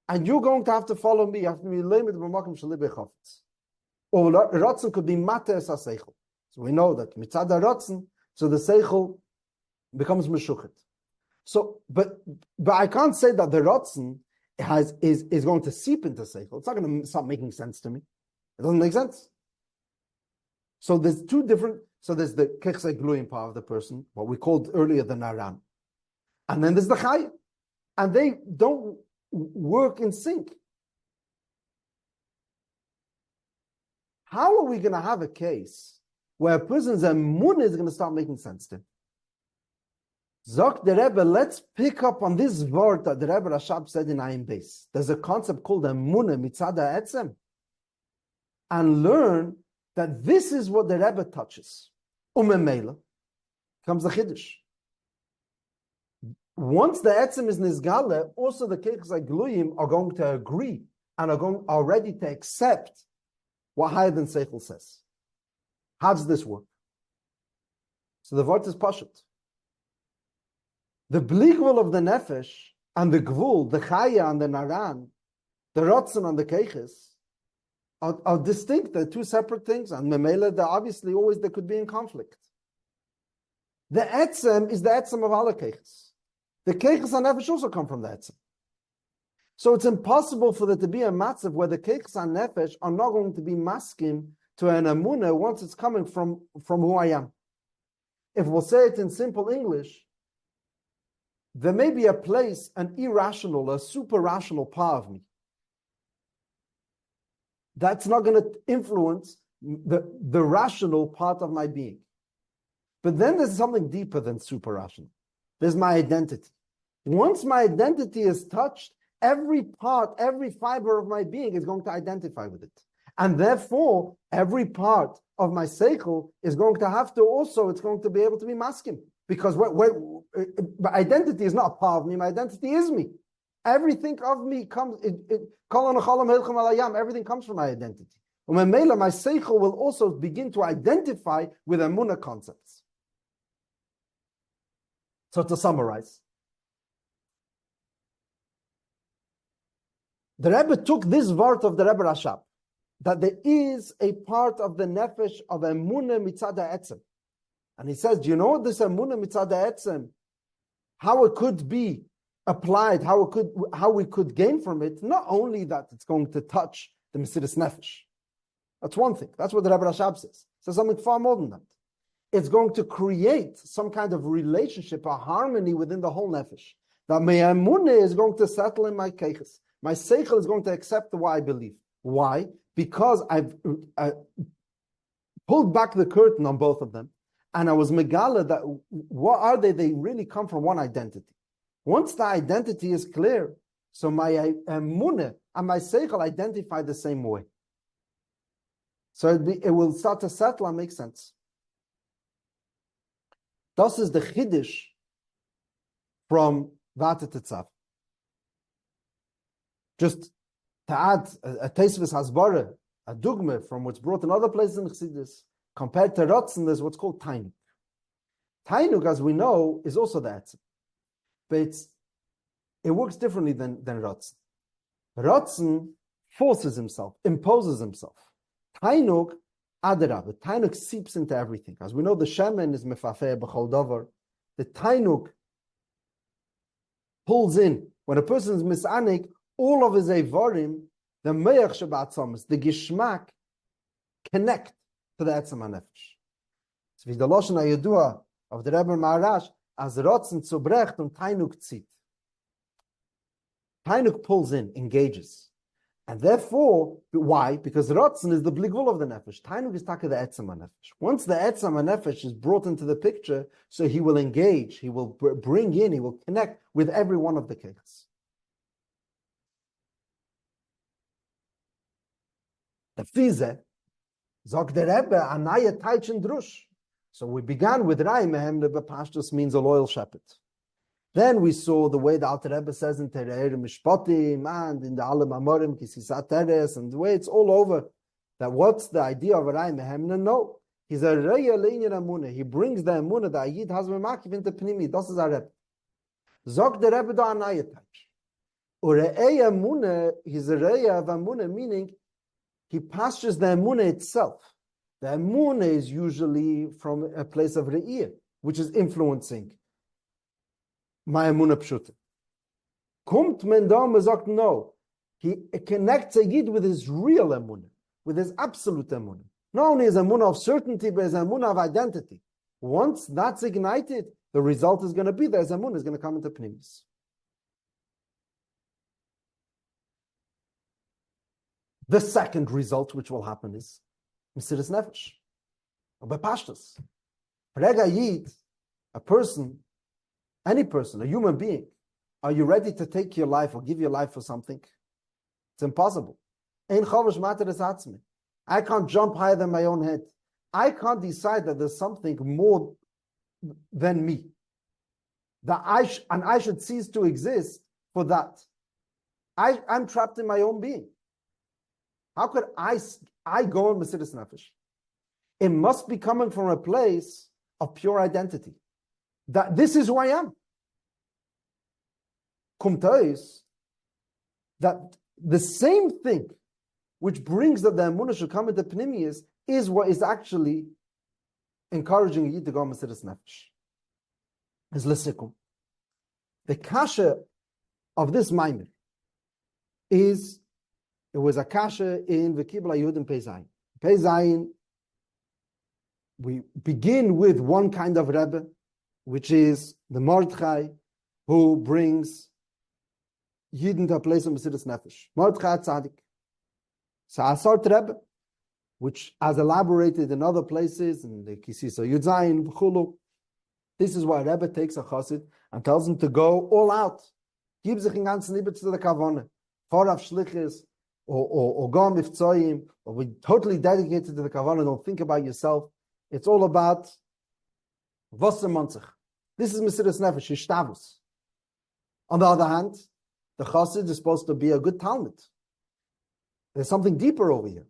and you're going to have to follow me. You have to be limited b'makom sheli b'chafetz. Or rotzen could be mater es ha-seichel. So we know that mitzad ha-rotzen, so the seichel becomes meshuchet. So, but I can't say that the rotzen is going to seep into seichel. It's not going to start making sense to me. It doesn't make sense. So there's two different. So there's the keich gluyim part of the person, what we called earlier the naran, and then there's the chaya, and they don't work in sync. How are we going to have a case where a person's emunah is going to start making sense to him? Zok the Rebbe, let's pick up on this word that the Rebbe Rashab said in Ayin Beis. There's a concept called emunah mitzad ha'etzem, and learn that this is what the Rebbe touches. Umemela comes the chiddush. Once the etzem is nizgale, also the keiches gluyim are going to agree and are ready to accept what higher than seichel says. How does this work? So the word is pashut. The bligvul of the nefesh and the gvul, the chaya and the naran, the rotzen and the keiches are distinct. They're two separate things, and memela, obviously always they could be in conflict. The etzem is the etzem of alle keiches. The keiches and nefesh also come from the etzem. So it's impossible for there to be a matzav where the keiches and nefesh are not going to be maskim to an emunah once it's coming from who I am. If we'll say it in simple English, there may be a place, an irrational, a super rational part of me that's not going to influence the rational part of my being. But then there's something deeper than super rational. There's my identity. Once my identity is touched, every part, every fiber of my being is going to identify with it. And therefore, every part of my seichel is going to have to also, it's going to be able to be maskim. Because my identity is not a part of me, my identity is me. Everything of me comes, everything comes from my identity. And when Mela, my seichel will also begin to identify with emunah concepts. So to summarize, the Rebbe took this word of the Rebbe Rashab, that there is a part of the nefesh of emunah mitzad ha'etzem. And he says, do you know what this emunah mitzad ha'etzem, how it could be applied, how we could gain from it? Not only that it's going to touch the Mesiras Nefesh. That's one thing. That's what the Rebbe Rashab says. It says something far more than that. It's going to create some kind of relationship, a harmony within the whole nefesh. That my emunah is going to settle in my keiches. My seichel is going to accept what I believe. Why? Because I've pulled back the curtain on both of them, And I was megala that what are they? They really come from one identity. Once the identity is clear, so my emunah and my seichel identify the same way. So it will start to settle and make sense. Das is the chiddush from V'Ato Tetzaveh. Just to add a Teisvis Hasbara, a dugma from what's brought in other places in Chassidus, compared to Ratzon, there's what's called Tainuk. Tainuk, as we know, is also the Etzem. But it works differently than Ratzon. Ratzon forces himself, imposes himself. Tainuk, Adarab. Tainuk seeps into everything. As we know, the Shemen is Mefafeh B'chol Davar. The Tainuk pulls in. When a person is misanik, all of his Eivarim, the Me'ach Shabbat the Gishmak, connect to the Etzem HaNefesh. So wie the Lashon HaYedua of the Rebbe Maharash, as Ratzon zubrecht und Tainuk zieht. Tainuk pulls in, engages. And therefore, why? Because Ratzon is the bligvul of the Nefesh. Tainuk is taka the Etzem HaNefesh. Once the Etzem HaNefesh is brought into the picture, so he will engage, he will bring in, he will connect with every one of the keches. The Fize, Zog der Rebbe, Anaya Taich and Drush. So we began with Raya Mehemne B'Pashtus means a loyal shepherd. Then we saw the way the Alter Rebbe says in Tereir Mishpatim and in the Alim Amorim Kisisat Teres, and the way it's all over. That what's the idea of Raya Mehemne? No. He's a Raya Le'inyan Amunah. He brings the Amunah that Ayid has Memakiv into Pnimi. Das is our Rebbe. Zog der Rebbe da Anaya Taich. Ure'ei Amunah, he's a Raya of Amunah, meaning he pastures the Emunah itself. The Emunah is usually from a place of Re'iyah, which is influencing my Emunah Pshuta. Kumt men da and sagt no. He connects a Yid with his real Emunah, with his absolute Emunah. Not only his Emunah of certainty, but his Emunah of identity. Once that's ignited, the result is going to be that his Emunah is going to come into Pnimis. The second result which will happen is Mesiras Nefesh. By Pashtus. Rega Yid, a person, any person, a human being, are you ready to take your life or give your life for something? It's impossible. I can't jump higher than my own head. I can't decide that there's something more than me. That I should cease to exist for that. I'm trapped in my own being. How could I go in Mesiras Nefesh? It must be coming from a place of pure identity. That this is who I am. Kumtais, that the same thing which brings that the Emunah should come into Pnimius is what is actually encouraging you to go Mesiras Nefesh. Is Lesikum. The kasha of this Mamer is, it was a kasha in V'Kibla Yehudim Pei Zayin. Pei Zayin, we begin with one kind of Rebbe, which is the Mordechai, who brings Yidden to a place of Mesiras Nefesh. Mordechai Tzadik. So Asart Rebbe, which as elaborated in other places, in the Kisisa Yud Zayin, V'chulu, this is why Rebbe takes a chassid and tells him to go all out. Gib sich in ganzen Liebe to the Kavone. Chorav Shlichis, or go Mifzoyim, or be totally dedicated to the Kavone. Don't think about yourself. It's all about Wasser Manzich. This is Mesiras Nefesh, Hishtavus. On the other hand, the chassid is supposed to be a good Talmud. There's something deeper over here.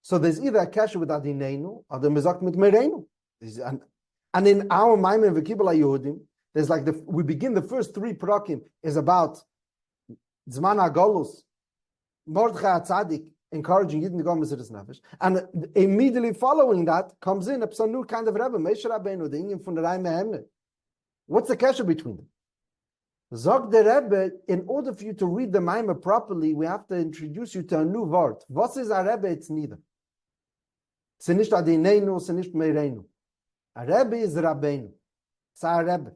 So there's either a kasha with Adinenu, or the Mezak mit Mereinu. And in our Maimon V'Kibla Yehudim, there's like we begin the first three prakim is about Zman HaGolus, Mordechai Tzadik, encouraging Yidden to go Mesiras Nefesh. And immediately following that comes in a new kind of Rebbe, Moshe Rabbeinu, the Inyan from the Raya Mehemne. What's the kasha between them? Zog the Rebbe, in order for you to read the Maimon properly, we have to introduce you to a new word. What is a Rebbe? It's neither. It's nicht Adinenu, it's nicht Mereinu. A Rebbe is Rabbeinu. It's a Rebbe.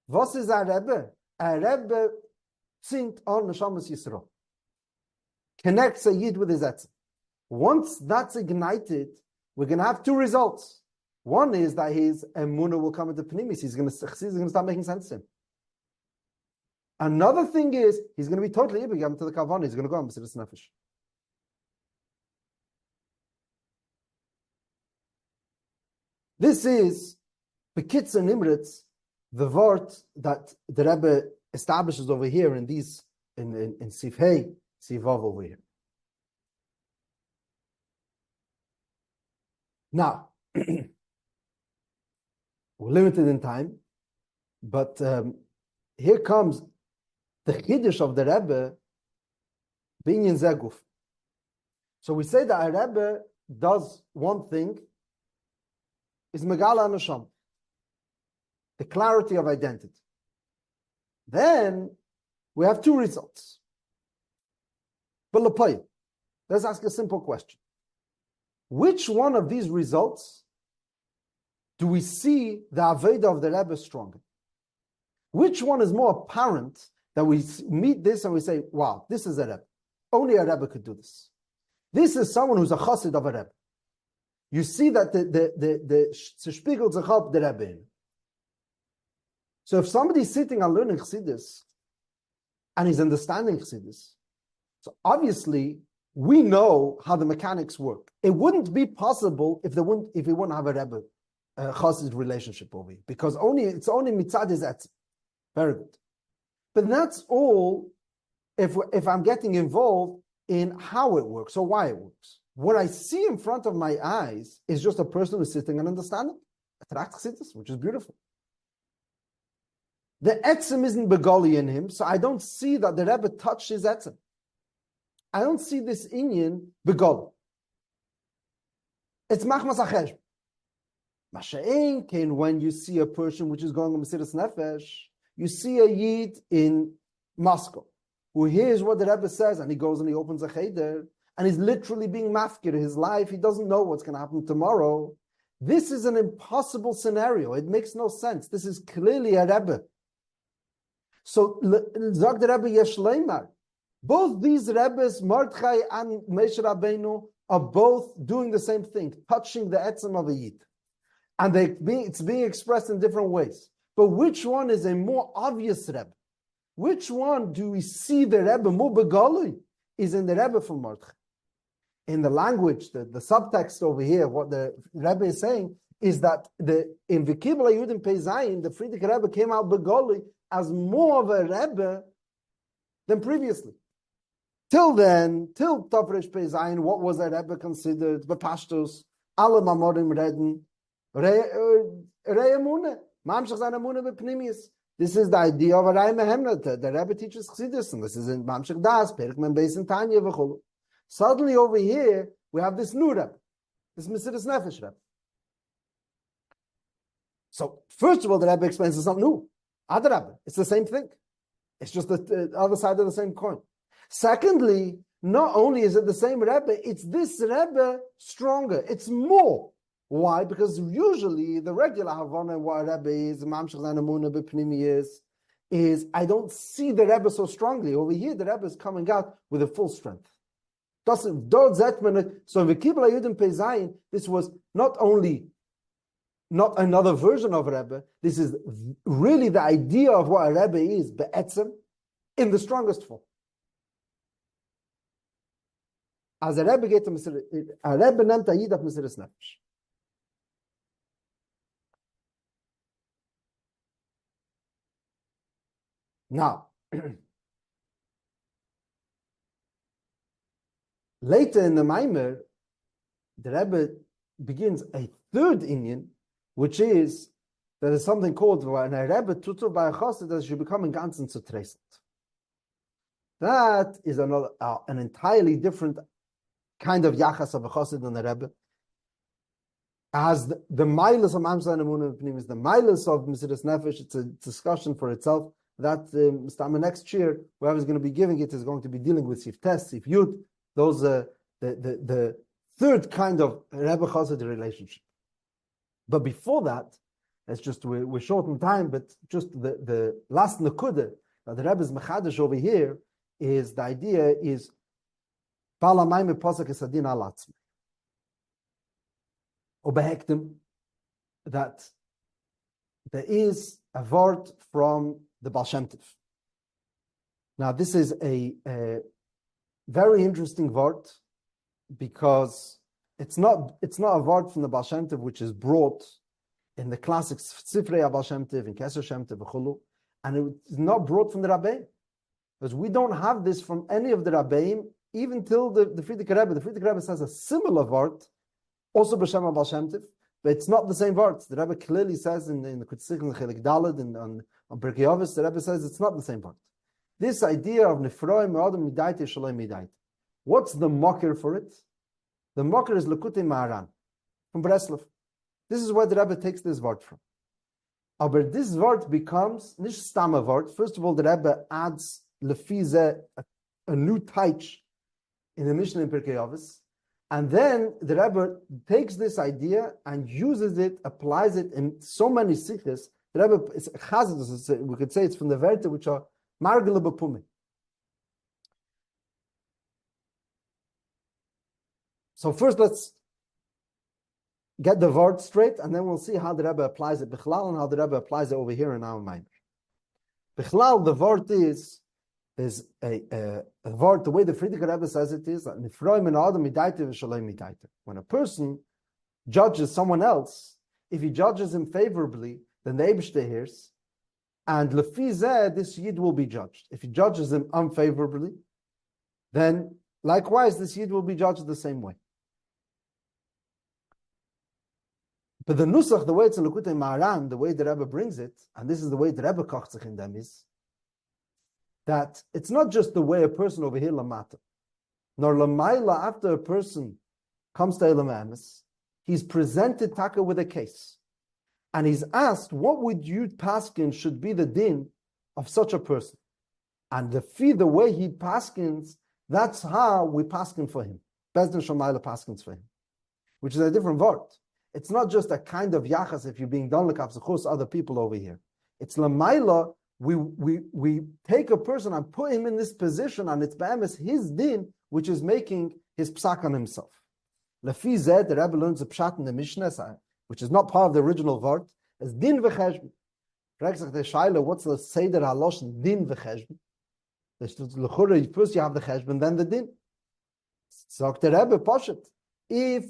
What is a Rebbe? A Rebbe zingt on Neshamas Yisro. Connects a Yid with his Etzem. Once that's ignited, we're going to have two results. One is that his emunah will come into pnimis. He's going to start making sense to him. Another thing is he's going to be totally ibigam to the kavanah. He's going to go on Mesiras Nefesh. This is Bekitzer Nimritz, the word that the Rebbe establishes over here in these in Sif Hey, Sif Vav over here. Now, we're limited in time, but here comes the Chiddush of the Rebbe being in Zeguf. So we say that a Rebbe does one thing, is Megala Nasham, the clarity of identity. Then we have two results. But let's ask a simple question. Which one of these results do we see the Aveda of the Rebbe stronger? Which one is more apparent that we meet this and we say, wow, this is a Rebbe. Only a Rebbe could do this. This is someone who's a chassid of a Rebbe. You see that the spiegelt sich up the Rebbe. So if somebody's sitting and learning Chassidus and he's understanding Chassidus, so obviously we know how the mechanics work. It wouldn't be possible if he wouldn't have a Rebbe Chassid relationship over here, because it's only mitzad is etz. Very good. But that's all if I'm getting involved in how it works or why it works. What I see in front of my eyes is just a person who's sitting and understanding. Which is beautiful. The etzem isn't begoli in him, so I don't see that the Rebbe touched his etzem. I don't see this inyan begoli. It's machmas achesh. Masha'en came when you see a person which is going on Mesiras Nefesh, you see a Yid in Moscow who hears what the Rebbe says and he goes and he opens a cheder and he's literally being mafkir his life. He doesn't know what's going to happen tomorrow. This is an impossible scenario. It makes no sense. This is clearly a Rebbe. So, Zag the Rebbe Yesh Leimar. Both these Rebbes, Mordechai and Moshe Rabbeinu, are both doing the same thing, touching the etzem of a Yid. And it's being expressed in different ways. But which one is a more obvious Rebbe? Which one do we see the Rebbe more begalui? Is in the Rebbe from Mordechai. In the language, the subtext over here, what the Rebbe is saying is that in V'Kibla Yudim Peizayin, the Friedrich Rebbe came out begalui as more of a Rebbe than previously. Till then, till Tavresh Peizayin, what was a Rebbe considered? Bepashtos, alle Mamorim Reden, Raya Mune, Mamshach Zana Mune Bepnimius. This is the idea of a Raya Mehemne. The Rebbe teaches Chassidus, and this is in Mamshach Das, Perkman Beis and Tanya V'cholu. Suddenly over here, we have this new Rebbe, this Mesiras Nefesh Rebbe. So, first of all, the Rebbe explains it's not new. Other Rebbe, it's the same thing. It's just the other side of the same coin. Secondly, not only is it the same Rebbe, it's this Rebbe stronger. It's more. Why? Because usually the regular Havana, what a Rebbe is, Mamshach Zanamuna B'Pnimi is I don't see the Rebbe so strongly. Over here, the Rebbe is coming out with a full strength. So in V'Kibla Yudim Peizayin, this was not another version of Rebbe. This is really the idea of what a Rebbe is, be'etzem, in the strongest form. As a Rebbe geht a Rebbe nennt a Yid auf Mesiras Nefesh. Now, later in the Mamer, the Rebbe begins a third inyan, which is there is something called when a Rebbe tutur by a chassid that should become in ganzen zu traced. That is an entirely different kind of yachas of a chassid than a Rebbe. As the milas of Mamshach Emunah Pnim is the milas of Mesiras Nefesh, it's a discussion for itself. That next year, whoever is going to be giving it is going to be dealing with Sif Tes, Sif Yud, those the third kind of Rebbe Chassid relationship. But before that, we're short on time, but just the last nekuda that the Rebbe's mechadish over here is the idea is Balamayim Posek Esadin Alatzmi. Obehektim, that there is a word from the Baal Shem Tov. Now, this is a very interesting word because it's not a word from the Baal Shem Tov which is brought in the classic Sifrei Baal Shem Tov, in Keser Shem Tov, Chulu, and it's not brought from the Rabbi, because we don't have this from any of the Rabbeim, even till the Frierdiker Rebbe. The Frierdiker Rebbe says a similar word, also b'Shem Baal Shem Tov, but it's not the same words. The Rebbe clearly says in the Kutzich and Chelik Daled and on Pirkei Avos, the Rebbe says it's not the same word. This idea of Nefroim Me'adam Midaita Shalom Midaita. What's the mocker for it? The mocker is Lekutei Maharan from Breslov. This is where the Rebbe takes this word from. But this word becomes nicht stam a word. First of all, the Rebbe adds lefize a new taich in the Mishnah in Pirkei Avos, and then the Rebbe takes this idea and uses it, applies it in so many sikhs. The Rebbe is Chazak, we could say it's from the Werte which are margele b'pumi. So first, let's get the word straight, and then we'll see how the Rebbe applies it bichlal and how the Rebbe applies it over here in our mind. Bichlal, the word is a word, the way the Frierdiker Rebbe says it is, when a person judges someone else, if he judges him favorably, then the Eibishter hears, and lefi zeh, this yid will be judged. If he judges him unfavorably, then likewise this yid will be judged the same way. But the nusach, the way it's in Lekutei Maharan, the way the Rebbe brings it, and this is the way the Rebbe kocht sich in them, is that it's not just the way a person over here lamata, nor lamaila, after a person comes to Elam Emes, he's presented taka with a case, and he's asked, what would you paskin should be the din of such a person? And the way he paskins, that's how we paskin for him. Bezdin Shomayla paskins for him, which is a different word. It's not just a kind of yachas if you're being done like other people over here. It's lamaila. We take a person and put him in this position, and it's be'emes his din, which is making his psak on himself. Lefi zeh, the Rebbe learns a pshat in the Mishnah, which is not part of the original word, as din v'cheshbon. What's the seder halosh din v'cheshbon? First you have the cheshbon, then the din. So the Rebbe poshet, if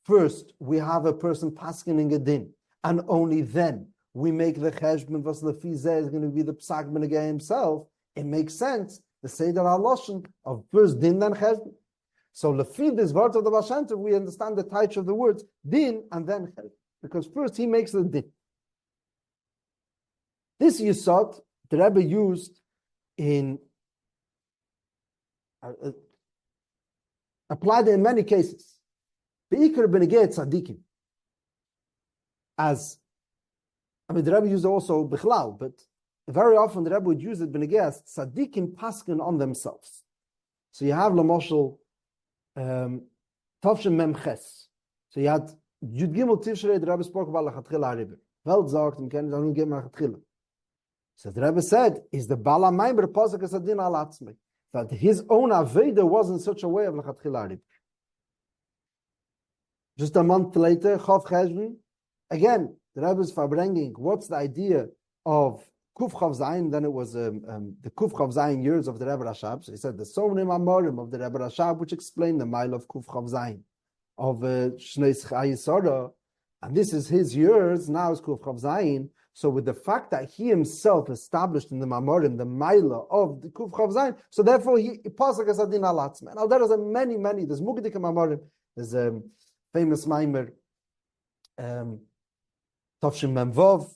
first we have a person paskening a din, and only then we make the cheshbon was lefi zeh is going to be the psak benegay himself, it makes sense the seder haloshen of first din then cheshbon. So lefi this word of the Baal Shem Tov, we understand the touch of the words din and then cheshbon, because first he makes the din. This yisod the Rebbe used in applied in many cases. Beikar benegay tzadikim, as the Rebbe used also bichlal, but very often the Rebbe would use it benegay as tzadikim paskin on themselves. So you have lamoshel tavshin memches. So you had Yud Gimmel Tishrei. The Rebbe spoke about lachatchila haribur. Welt sagt, we can't only get lachatchila. So the Rebbe said, is the Bala Mamer pasuk as adin al atzmei, that his own aveda was in such a way of lachatchila haribur. Just a month later, Chav Cheshbon, again, the Rebbe is bringing what's the idea of Kuf Chav Zayin. Then it was the Kuf Chav Zayin years of the Rebbe Rashab. So he said the so many Mamorim of the Rebbe Rashab, which explain the mile of Kuf Chav Zayin of Shnei Chayisora, and this is his years. Now is Kuf Chav Zayin. So with the fact that he himself established in the Mamorim the mile of the Kuf Chav Zayin, so therefore he pasuk as adin al atzmei. Now there is many. There's Mugdik Mamorim. There's famous Mamer Tavshin Memvov,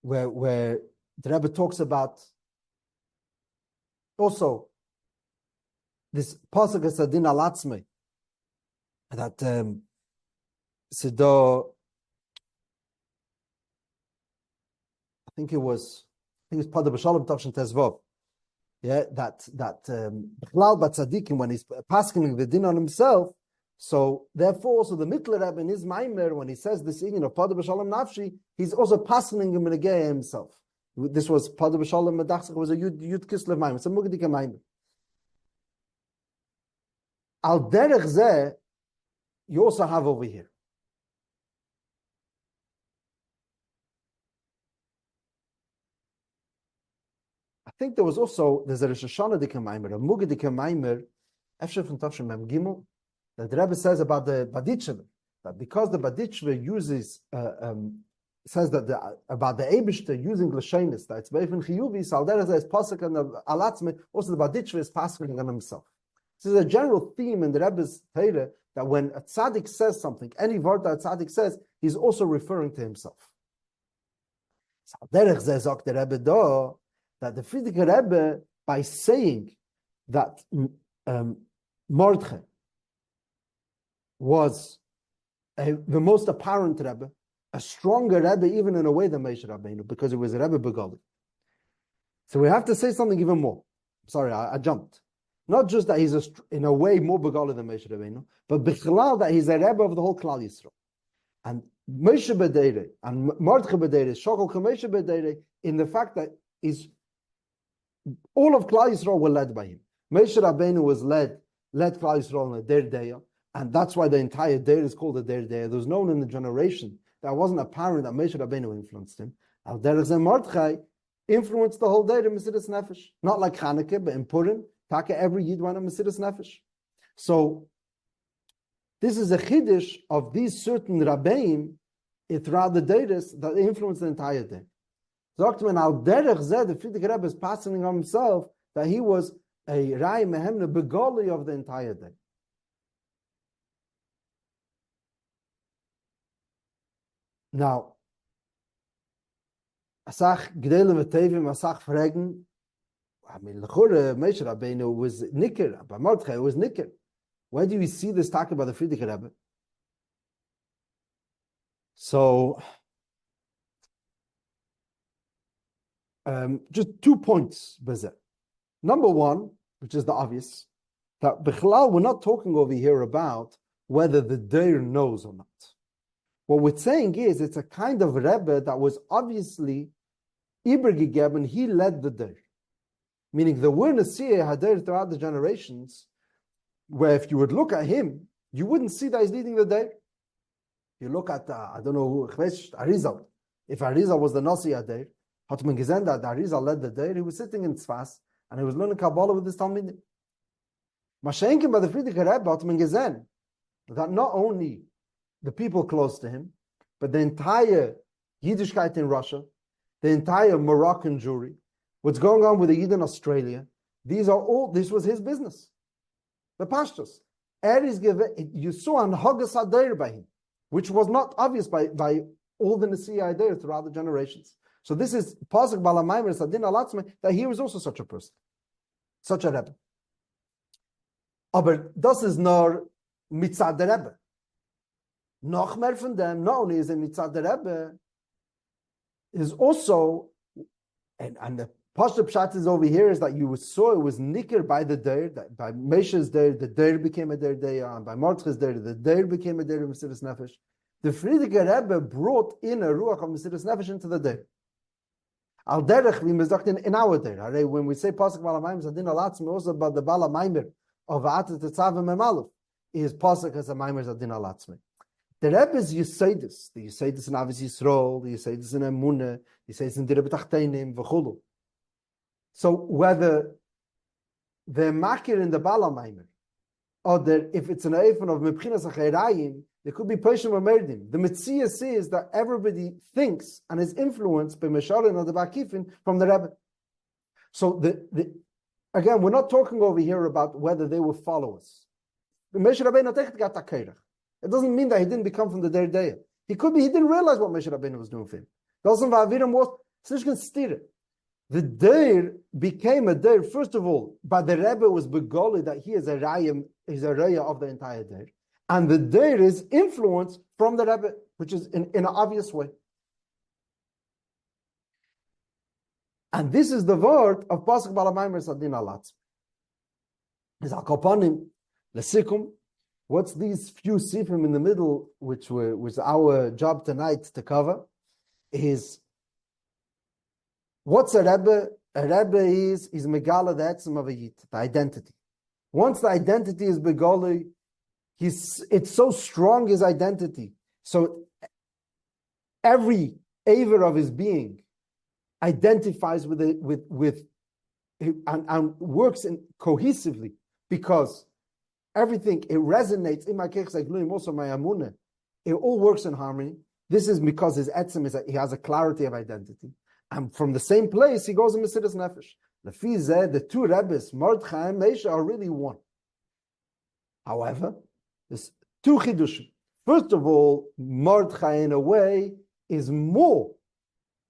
where the Rebbe talks about also this pasuk as adin al atzmei, that Sido, I think it's Pada B'Shalom Tavshin Tezvov. Yeah, that Bichlal Batzadikim, when he's passing the din on himself. So therefore, also the Mittler Rebbe in his Maimer, when he says this in of Pada B'Shalom Nafshi, he's also passing him in a himself. This was Pada B'Shalom Medachsach, was a Yud Kislev Maimer. It's a Mugdika Maimer. Al Derech Zeh, you also have over here. think there's a Rosh Hashanah Dika Mamer, a Muga Dika Mamer, Efshef and Tavshem Mem Gimmel, that the Rebbe says about the Badichver, that because the Badichver uses, says that about the Eibishter using Lashonis, that it's Beifin Chiyuvi, so there is Pasuk and the Alatzme, also the Badichver is passing on himself. This is a general theme in the Rebbe's Torah that when a tzaddik says something, any word that a tzaddik says, he's also referring to himself. So derech zeh sagt the Rebbe da, that the Frierdiker Rebbe, by saying that Mordechai was the most apparent Rebbe, a stronger Rebbe even in a way than Moshe Rabbeinu, because it was a Rebbe Begali. So we have to say something even more. Sorry, I jumped. Not just that he's in a way more Begali than Moshe Rabbeinu, but Bichlal that he's a Rebbe of the whole Klal Yisrael. And Moshe B'deire and Mordechai B'deire, Shokol Moshe B'deire, in the fact that all of Klal Yisrael were led by him. Moshe Rabbeinu was led Klal Yisrael in a Der Deya, and that's why the entire Der is called a Der Deya. There was no one in the generation that wasn't apparent that Moshe Rabbeinu influenced him. Al Derech Zeh Mordechai influenced the whole Der in Mesiras Nefesh. Not like Chanukah, but in Purim, Taka every Yid went on Mesiras Nefesh. So this is a chiddush of these certain Rabbeim throughout the Deiris that influenced the entire day. Sagt man al derech zeh, the Frierdiker Rebbe is passing on himself that he was a Raya Mehemne Begali of the entire day. Now, Asach Gdele V'Tevim, Asach Fragen, I mean, L'chure, Moshe Rabbeinu was Nicker, by Mordechai was Nicker. Where do we see this talk about the Frierdiker Rebbe? So, just 2 points, Bezeh. Number one, which is the obvious, that Bichlal, we're not talking over here about whether the Deir knows or not. What we're saying is it's a kind of Rebbe that was obviously Iber gegeben, he led the Deir. Meaning there were Nesiyah Hadeir throughout the generations, where if you would look at him, you wouldn't see that he's leading the Deir. You look at, I don't know, Arizal. If Arizal was the Nasi Hadeir, hat man gesehen that Arizal led the Deir, he was sitting in Tzfas, and he was learning Kabbalah with his Talmidim. Mashenkin by the Frierdiker Rebbe hat man gesehen that not only the people close to him, but the entire Yiddishkeit in Russia, the entire Moroccan Jewry, what's going on with the Yid in Australia, this was his business. The pastures. You saw an Hagas Adair by him, which was not obvious by all the Nesiyah Adair throughout the generations. So this is Pasuk Balamaymer Sadin Alatzme, that he was also such a person, such a Rebbe. Aber das is nur Mitzad der Rebbe. Noch mehr von dem, not only is it Mitzad der Rebbe, is also, and the Pashto Pshat is over here, is that you saw it was nicker by the Deir, that by Moshe's Deir, the Deir became a Deir Deir, and by Mordechai's Deir, the Deir became a Deir of Mesiras Nefesh. The Frierdiker Rebbe brought in a Ruach of Mesiras Nefesh into the Deir. Al derech, we must in our Deir. When we say Pasuk Balamayim Zadin Alatzim, also about the Balamayim of V'Ato Tetzaveh Memaluf, is Pasuk as a Maimer Zadin Alatzim. The Rebbe's Yisaytis, the Yisaytis in Avis Yisrael, the Yisaytis in Emunah, the Yisaytis in Direh B'Tachteinim, V'chulu. So whether they're makir in the Balamaimer, or if it's an eifon of Mebchinas HaChayrayim, there could be Peshem or Merdim. The Metzia says that everybody thinks and is influenced by Mesharin or the Bakifin from the Rebbe. So again, we're not talking over here about whether they were followers. It doesn't mean that he didn't become from the Der Deya. He didn't realize what Moshe Rabbeinu was doing for him. The Deir became a Deir, first of all, but the Rebbe was begoli that he is a Raya of the entire Deir. And the Deir is influenced from the Rebbe, which is in an obvious way. And this is the word of Pasuk Balamaymer Sadin Alatz. Is Al-Kapanim, Lesikum. What's these few sifrim in the middle, which was our job tonight to cover, is what's a Rebbe? A Rebbe is Megala the Etzem of a Yid, the identity. Once the identity is Begoli, it's so strong, his identity. So every aver of his being identifies with and works cohesively, because everything, it resonates in my kechs like also my amune. It all works in harmony. This is because his etzem is that he has a clarity of identity. And from the same place, he goes in Mesiras Nefesh. The two Rebbes, Mordechai and Meisha, are really one. However, there's two chidushim. First of all, Mordechai, in a way, is more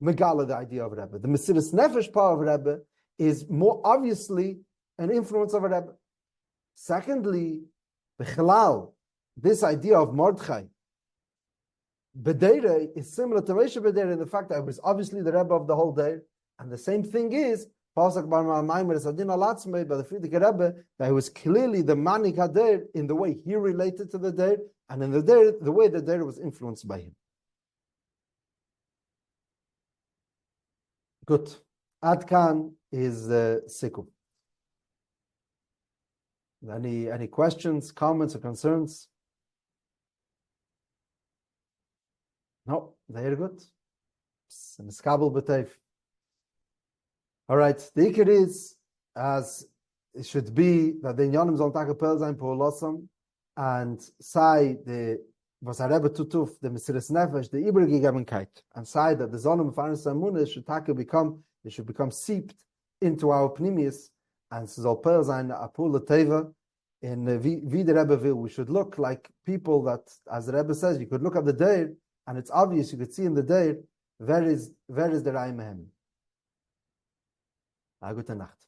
megala, the idea of Rebbe. The Mesiras Nefesh part of Rebbe is more obviously an influence of a Rebbe. Secondly, Bechlal, this idea of Mordechai, B'deire is similar to Moshe B'deire in the fact that it was obviously the Rebbe of the whole day. And the same thing is, Pasuk Bar Mamer Sadin Alatzmei by the Frierdiker Rebbe, that he was clearly the Manik Hader in the way he related to the Deir, and in the Deir, the way the Deir was influenced by him. Good. Adkan is Sikum. Any questions, comments, or concerns? No, very good. All right, the ikar is, as it should be, that the Inyanim zol taka pel zayin po'olosam, and say the was a Rebbe tutuf, the Mesiras Nefesh, the Iber Gegebenkeit, and say that the Zonim Faris Amunah should taka become, it should become seeped into our pnimius, and zol pel zayin apula teva, in wie the Rebbe will. We should look like people that, as the Rebbe says, you could look at the Deir, and it's obvious, you could see in the Deir, where is the Raya Mehemne. Gute Nacht.